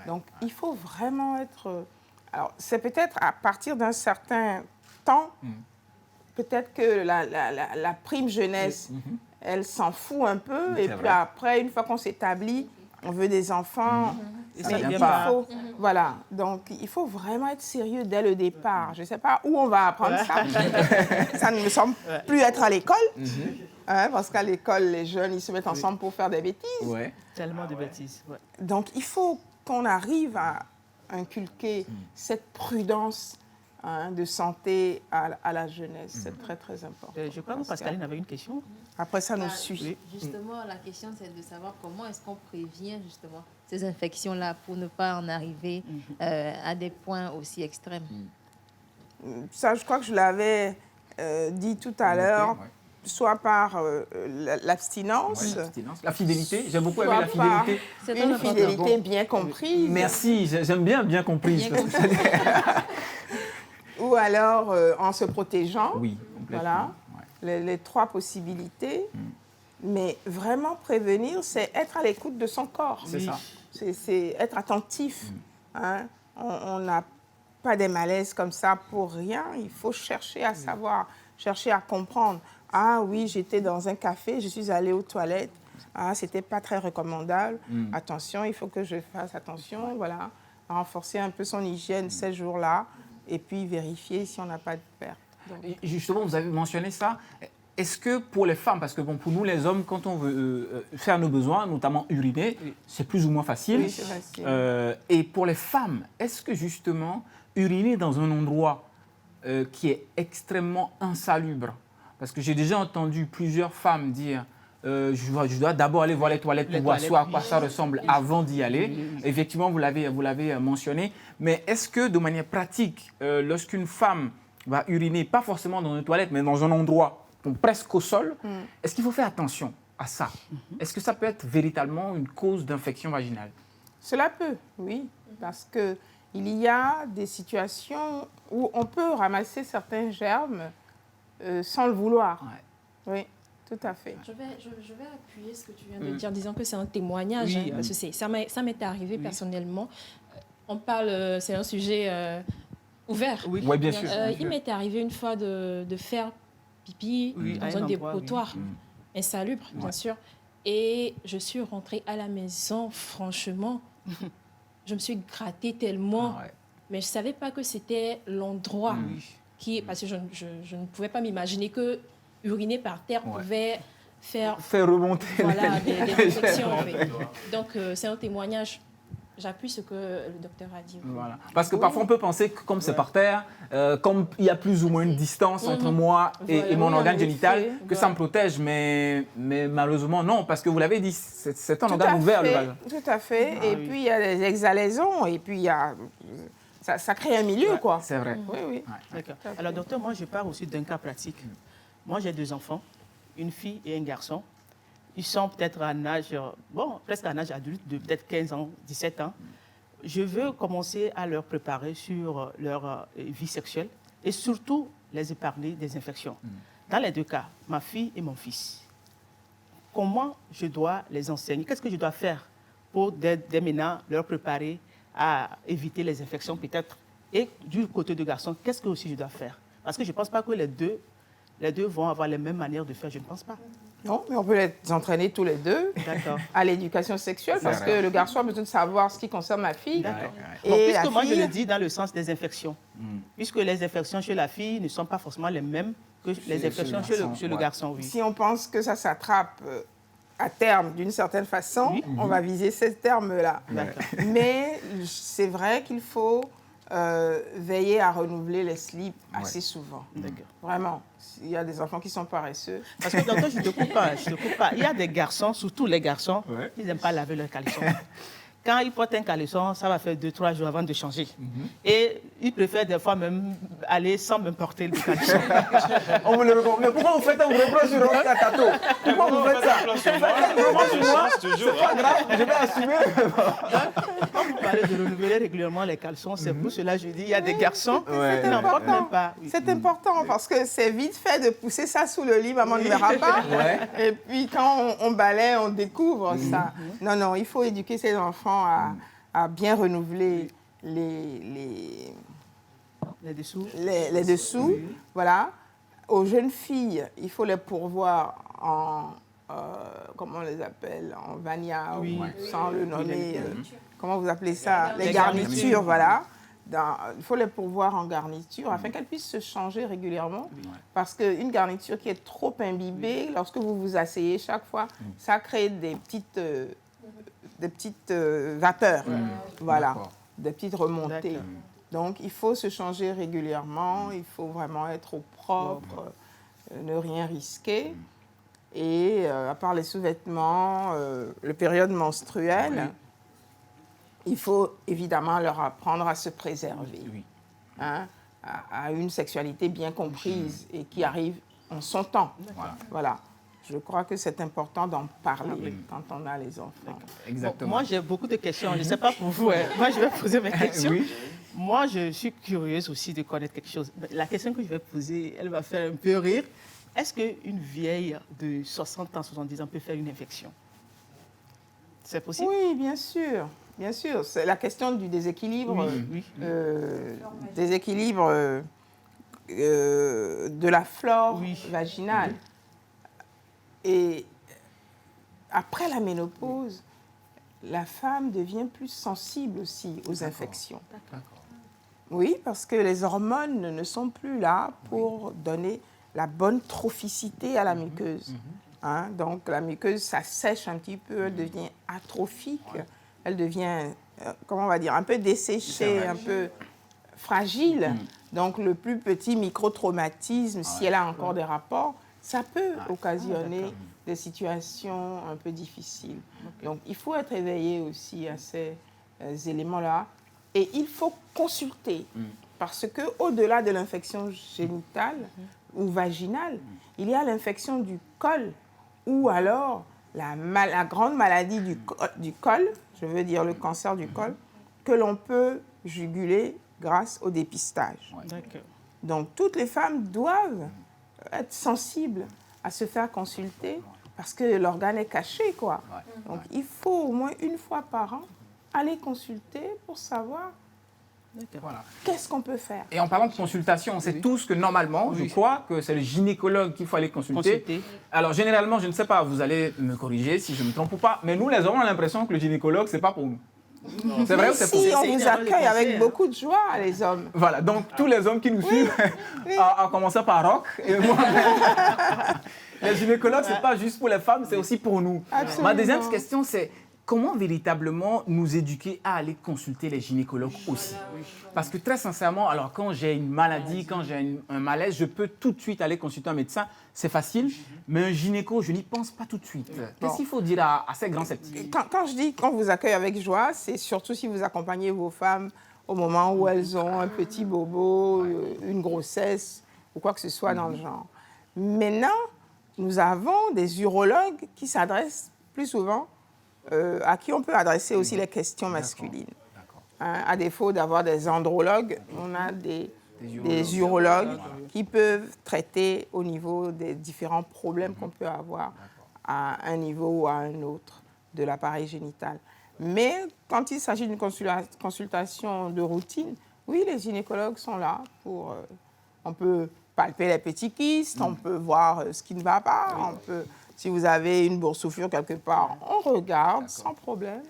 Donc, il faut vraiment être... Alors, c'est peut-être à partir d'un certain temps, peut-être que la prime jeunesse, elle s'en fout un peu. Et puis après, une fois qu'on s'établit, on veut des enfants. Mais il faut, voilà. Donc, il faut vraiment être sérieux dès le départ. Je ne sais pas où on va apprendre ça. Ça ne me semble plus être à l'école. Hein, parce qu'à l'école, les jeunes, ils se mettent ensemble pour faire des bêtises. Tellement de bêtises. Donc, il faut qu'on arrive à inculquer cette prudence de santé à la jeunesse. C'est très, très important. Je crois que Pascaline avait une question. Après, ça nous suit. Justement, la question, c'est de savoir comment est-ce qu'on prévient justement ces infections-là pour ne pas en arriver à des points aussi extrêmes. Ça, je crois que je l'avais dit tout à l'heure. Soit par l'abstinence. La fidélité, j'aime beaucoup aimé la fidélité. Une fidélité bien comprise. Merci, j'aime bien comprise. Ou alors en se protégeant. Oui, complètement. Voilà, les trois possibilités. Mais vraiment prévenir, c'est être à l'écoute de son corps. C'est ça. C'est être attentif. Hein? On n'a pas des malaises comme ça pour rien. Il faut chercher à savoir, chercher à comprendre. Ah oui, j'étais dans un café, je suis allée aux toilettes. Ah, c'était pas très recommandable. Attention, il faut que je fasse attention. Voilà, renforcer un peu son hygiène ces jours-là et puis vérifier si on n'a pas de perte. Donc... Justement, vous avez mentionné ça. Est-ce que pour les femmes, parce que bon, pour nous les hommes, quand on veut faire nos besoins, notamment uriner, c'est plus ou moins facile. Oui, c'est facile. Et pour les femmes, est-ce que justement uriner dans un endroit qui est extrêmement insalubre? Parce que j'ai déjà entendu plusieurs femmes dire je dois d'abord aller voir les toilettes pour voir à quoi ça ressemble avant d'y aller. Effectivement, vous l'avez mentionné. Mais est-ce que de manière pratique, lorsqu'une femme va uriner, pas forcément dans une toilette, mais dans un endroit presque au sol, est-ce qu'il faut faire attention à ça? Est-ce que ça peut être véritablement une cause d'infection vaginale? Cela peut, oui. Parce qu'il il y a des situations où on peut ramasser certains germes sans le vouloir. Oui, tout à fait. Je vais appuyer ce que tu viens de dire, disant que c'est un témoignage, Oui, parce que ça m'est arrivé personnellement. On parle, c'est un sujet ouvert. Oui, bien sûr. Il m'est arrivé une fois de faire pipi dans un dépotoir insalubre, bien sûr. Et je suis rentrée à la maison, franchement, je me suis grattée tellement, mais je ne savais pas que c'était l'endroit parce que je ne pouvais pas m'imaginer que uriner par terre pouvait faire remonter des infections. En fait. Donc, c'est un témoignage. J'appuie ce que le docteur a dit. Voilà. Parce que parfois, on peut penser que comme c'est par terre, comme il y a plus ou moins une distance entre moi et mon organe génital, que ça me protège. Mais malheureusement, non, parce que vous l'avez dit, c'est un organe ouvert, le vagin. Tout à fait. Et puis, il y a des exhalaisons, et puis il y a... Ça crée un milieu, quoi. C'est vrai. Oui. D'accord. Alors, docteur, moi, je pars aussi d'un cas pratique. Moi, j'ai 2 enfants, une fille et un garçon. Ils sont peut-être à un âge, presque à un âge adulte, de peut-être 15 ans, 17 ans. Je veux commencer à leur préparer sur leur vie sexuelle et surtout les épargner des infections. Dans les 2 cas, ma fille et mon fils, comment je dois les enseigner? Qu'est-ce que je dois faire pour, dès maintenant, leur préparer à éviter les infections peut-être? Et du côté du garçon, qu'est-ce que aussi je dois faire? Parce que je ne pense pas que les deux vont avoir les mêmes manières de faire, je ne pense pas. Non, mais on peut les entraîner tous les deux à l'éducation sexuelle parce que le garçon a besoin de savoir ce qui concerne ma fille. D'accord. Et puisque moi, je le dis dans le sens des infections. Puisque les infections chez la fille ne sont pas forcément les mêmes que les infections chez le garçon. Oui. Si on pense que ça s'attrape à terme d'une certaine façon, on va viser ces termes-là. Mais c'est vrai qu'il faut veiller à renouveler les slips assez souvent. Vraiment. Il y a des enfants qui sont paresseux. Parce que, docteur, je ne te coupe pas. Il y a des garçons, surtout les garçons, ils n'aiment pas laver leurs caleçons. Quand ils portent un caleçon, ça va faire 2-3 jours avant de changer. Et ils préfèrent des fois même aller sans même porter le caleçon. On me le recommande. Mais pourquoi vous faites un reproche sur Rosa Tato? Pourquoi vous faites ça? C'est pas grave, je vais assumer. Quand vous parlez de renouveler régulièrement les caleçons, c'est pour cela que je dis il y a des garçons qui n'en portent même pas. C'est important parce que c'est vite fait de pousser ça sous le lit, maman ne verra pas. Et puis quand on balaie, on découvre ça. Non, il faut éduquer ses enfants à bien renouveler les dessous. Voilà. Aux jeunes filles, il faut les pourvoir en, comment on les appelle, en vania, sans le nommer. Comment vous appelez ça? Les garnitures, voilà. Il faut les pourvoir en garniture afin qu'elles puissent se changer régulièrement. Parce qu'une garniture qui est trop imbibée, lorsque vous vous asseyez chaque fois, ça crée des petites vapeurs, voilà, des petites remontées. Donc, il faut se changer régulièrement, il faut vraiment être au propre, ne rien risquer. Et à part les sous-vêtements, la période menstruelle, il faut évidemment leur apprendre à se préserver, hein, à une sexualité bien comprise et qui arrive en son temps. Voilà. Je crois que c'est important d'en parler quand on a les enfants. Exactement. Bon, moi, j'ai beaucoup de questions. Je ne sais pas pour vous. Moi, je vais poser mes questions. Moi, je suis curieuse aussi de connaître quelque chose. La question que je vais poser, elle va faire un peu rire. Est-ce qu'une vieille de 60 ans, 70 ans peut faire une infection? C'est possible? Oui, bien sûr. Bien sûr. C'est la question du déséquilibre, déséquilibre de la flore vaginale. Et après la ménopause, la femme devient plus sensible aussi aux infections. Oui, parce que les hormones ne sont plus là pour donner la bonne trophicité à la muqueuse. Hein? Donc la muqueuse, ça sèche un petit peu, elle devient atrophique, elle devient, comment on va dire, un peu desséchée, un peu fragile. Donc le plus petit micro-traumatisme, si elle a encore des rapports, ça peut occasionner des situations un peu difficiles. Donc, il faut être éveillé aussi à ces éléments-là. Et il faut consulter. Parce qu'au-delà de l'infection génitale ou vaginale, il y a l'infection du col ou alors la grande maladie du col, je veux dire le cancer du col, que l'on peut juguler grâce au dépistage. D'accord. Donc, toutes les femmes doivent être sensibles à se faire consulter parce que l'organe est caché, quoi. Donc, il faut au moins une fois par an aller consulter pour savoir Voilà. qu'est-ce qu'on peut faire. Et en parlant de consultation, on sait tous que normalement, je crois que c'est le gynécologue qu'il faut aller consulter. Alors généralement, je ne sais pas, vous allez me corriger si je me trompe ou pas, mais nous les hommes, on a l'impression que le gynécologue, c'est pas pour nous. C'est vrai ou c'est pour Si, vous? on vous accueille avec beaucoup de joie, les hommes. Voilà, donc tous les hommes qui nous suivent, en commençant par Rock et moi. Les gynécologues, c'est pas juste pour les femmes, c'est aussi pour nous. Absolument. Ma deuxième question, c'est comment véritablement nous éduquer à aller consulter les gynécologues aussi? Parce que très sincèrement, alors quand j'ai une maladie, quand j'ai un malaise, je peux tout de suite aller consulter un médecin, c'est facile, mais un gynéco, je n'y pense pas tout de suite. Qu'est-ce qu'il faut dire à ces grands sceptiques? Quand je dis qu'on vous accueille avec joie, c'est surtout si vous accompagnez vos femmes au moment où elles ont un petit bobo, une grossesse ou quoi que ce soit dans le genre. Maintenant, nous avons des urologues qui s'adressent plus souvent, à qui on peut adresser aussi les questions masculines. Hein, à défaut d'avoir des andrologues, on a des urologues qui peuvent traiter au niveau des différents problèmes qu'on peut avoir à un niveau ou à un autre de l'appareil génital. Mais quand il s'agit d'une consultation de routine, oui, les gynécologues sont là pour... on peut palper les petits kystes, on peut voir ce qui ne va pas, on peut... Si vous avez une boursouflure quelque part, on regarde sans problème.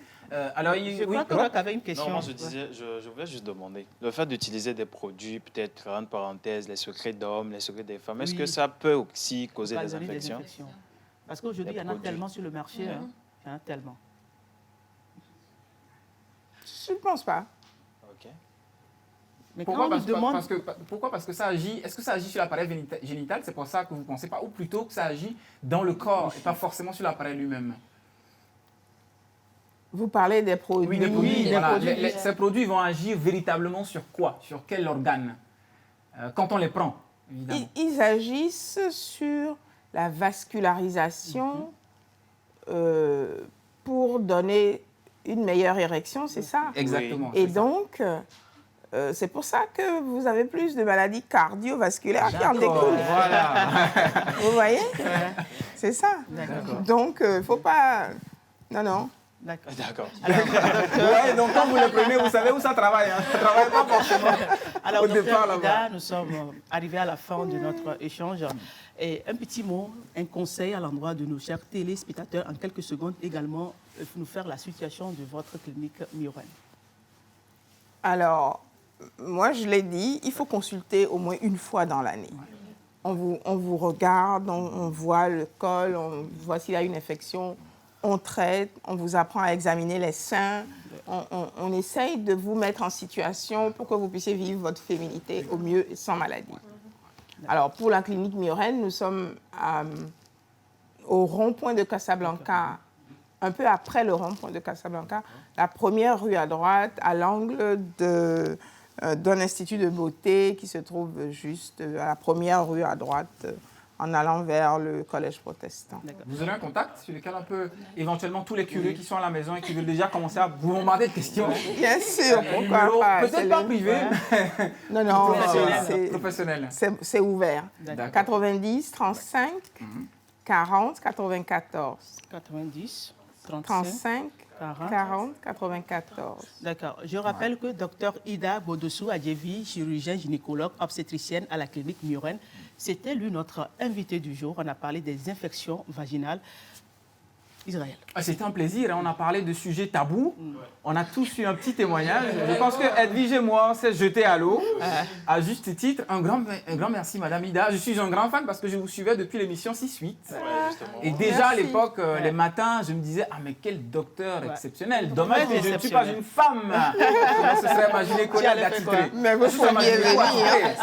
Alors, je crois que Rock avait une question. Non, moi, je voulais juste demander, le fait d'utiliser des produits, peut-être, entre parenthèses, les secrets d'hommes, les secrets des femmes, est-ce que ça peut aussi causer des infections? Parce qu'aujourd'hui, il y en a tellement sur le marché. Hein. Il y en a tellement. Je ne pense pas. OK. Mais Pourquoi? quand on nous demande... Pourquoi? Parce que ça agit... Est-ce que ça agit sur l'appareil génital? C'est pour ça que vous ne pensez pas? Ou plutôt que ça agit dans le corps et pas forcément sur l'appareil lui-même? Vous parlez des produits. Oui, des produits. Voilà. produits. Ces produits vont agir véritablement sur quoi? Sur quel organe? Quand on les prend, évidemment. Ils agissent sur la vascularisation pour donner une meilleure érection, c'est ça? Exactement. Et donc, c'est pour ça que vous avez plus de maladies cardiovasculaires qui en découlent. Voilà. Vous voyez? C'est ça. Donc, il ne faut pas... Non. D'accord. Ouais, donc quand vous le prenez, vous savez où ça travaille. Hein. Ça ne travaille pas forcément Alors, au départ là-bas. Nous sommes arrivés à la fin de notre échange. Et un petit mot, un conseil à l'endroit de nos chers téléspectateurs, en quelques secondes également, nous faire la situation de votre clinique Myoren. Alors, moi, je l'ai dit, il faut consulter au moins une fois dans l'année. On vous regarde, on voit le col, on voit s'il y a une infection, on traite, on vous apprend à examiner les seins, on essaye de vous mettre en situation pour que vous puissiez vivre votre féminité au mieux et sans maladie. Alors, pour la clinique Myoren, nous sommes au rond-point de Casablanca, un peu après le rond-point de Casablanca, la première rue à droite, à l'angle d'un institut de beauté qui se trouve juste à la première rue à droite, en allant vers le collège protestant. Vous avez un contact sur lequel on peut, éventuellement, tous les curieux qui sont à la maison et qui veulent déjà commencer à vous bombarder de questions? Bien sûr, pourquoi pas. Peut-être pas privé, mais non, professionnel. C'est ouvert. 90 35 40 94. 90 35 40 94. D'accord. Je rappelle que Dr Ida Bodossou Adjevi, chirurgien gynécologue obstétricienne à la clinique Myoren, c'était lui notre invité du jour. On a parlé des infections vaginales. Israël. C'était un plaisir, hein. On a parlé de sujets tabous, on a tous eu un petit témoignage. Je pense que Edwige et moi, on s'est jeté à l'eau, à juste titre. Un grand merci, Madame Ida. Je suis un grand fan parce que je vous suivais depuis l'émission 6-8. Et déjà à l'époque, les matins, je me disais, ah mais quel docteur exceptionnel. Dommage que je ne suis pas une femme. Ce serait ma gynécologue attitrée. Mais vous seriez venir.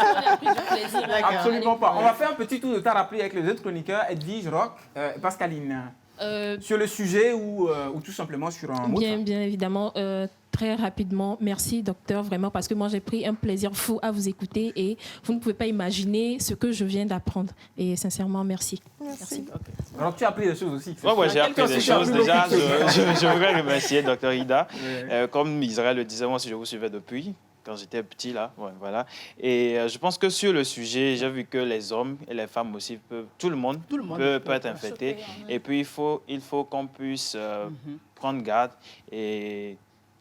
Absolument pas. On va faire un petit tour de table rappelé avec les autres chroniqueurs, Edwige, Rock, Pascaline. Sur le sujet ou tout simplement sur un mot? Bien évidemment. Très rapidement, merci docteur, vraiment, parce que moi j'ai pris un plaisir fou à vous écouter et vous ne pouvez pas imaginer ce que je viens d'apprendre. Et sincèrement, merci. Merci. Okay. Alors tu as appris des choses aussi. Oui, j'ai appris des choses. Déjà, je voudrais remercier Dr Ida. Comme Israël le disait, moi aussi je vous suivais depuis quand j'étais petit là. Ouais, voilà. Et je pense que sur le sujet, j'ai vu que les hommes et les femmes aussi peuvent, tout le monde peut être infecté. Et puis il faut qu'on puisse prendre garde et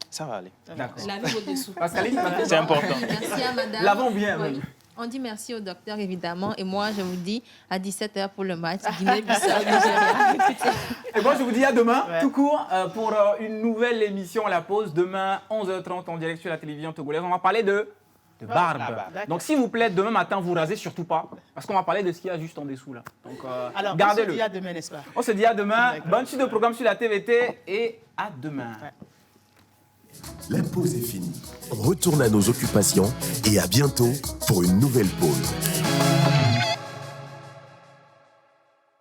ça va aller. Lavez vos dessous. C'est important. Merci à madame. Lavons bien. Oui. On dit merci au docteur, évidemment. Et moi, je vous dis à 17h pour le match Guinée-Bissau, Nigeria. Et moi, je vous dis à demain, tout court, pour une nouvelle émission La Pause. Demain, 11h30, en direct sur la télévision togolaise. On va parler de barbe. Donc, s'il vous plaît, demain matin, vous rasez surtout pas. Parce qu'on va parler de ce qu'il y a juste en dessous, là. Donc, alors, gardez-le. On se dit à demain, n'est-ce pas? On se dit à demain. Bonne suite de programme sur la TVT et à demain. La pause est finie. On retourne à nos occupations et à bientôt pour une nouvelle pause.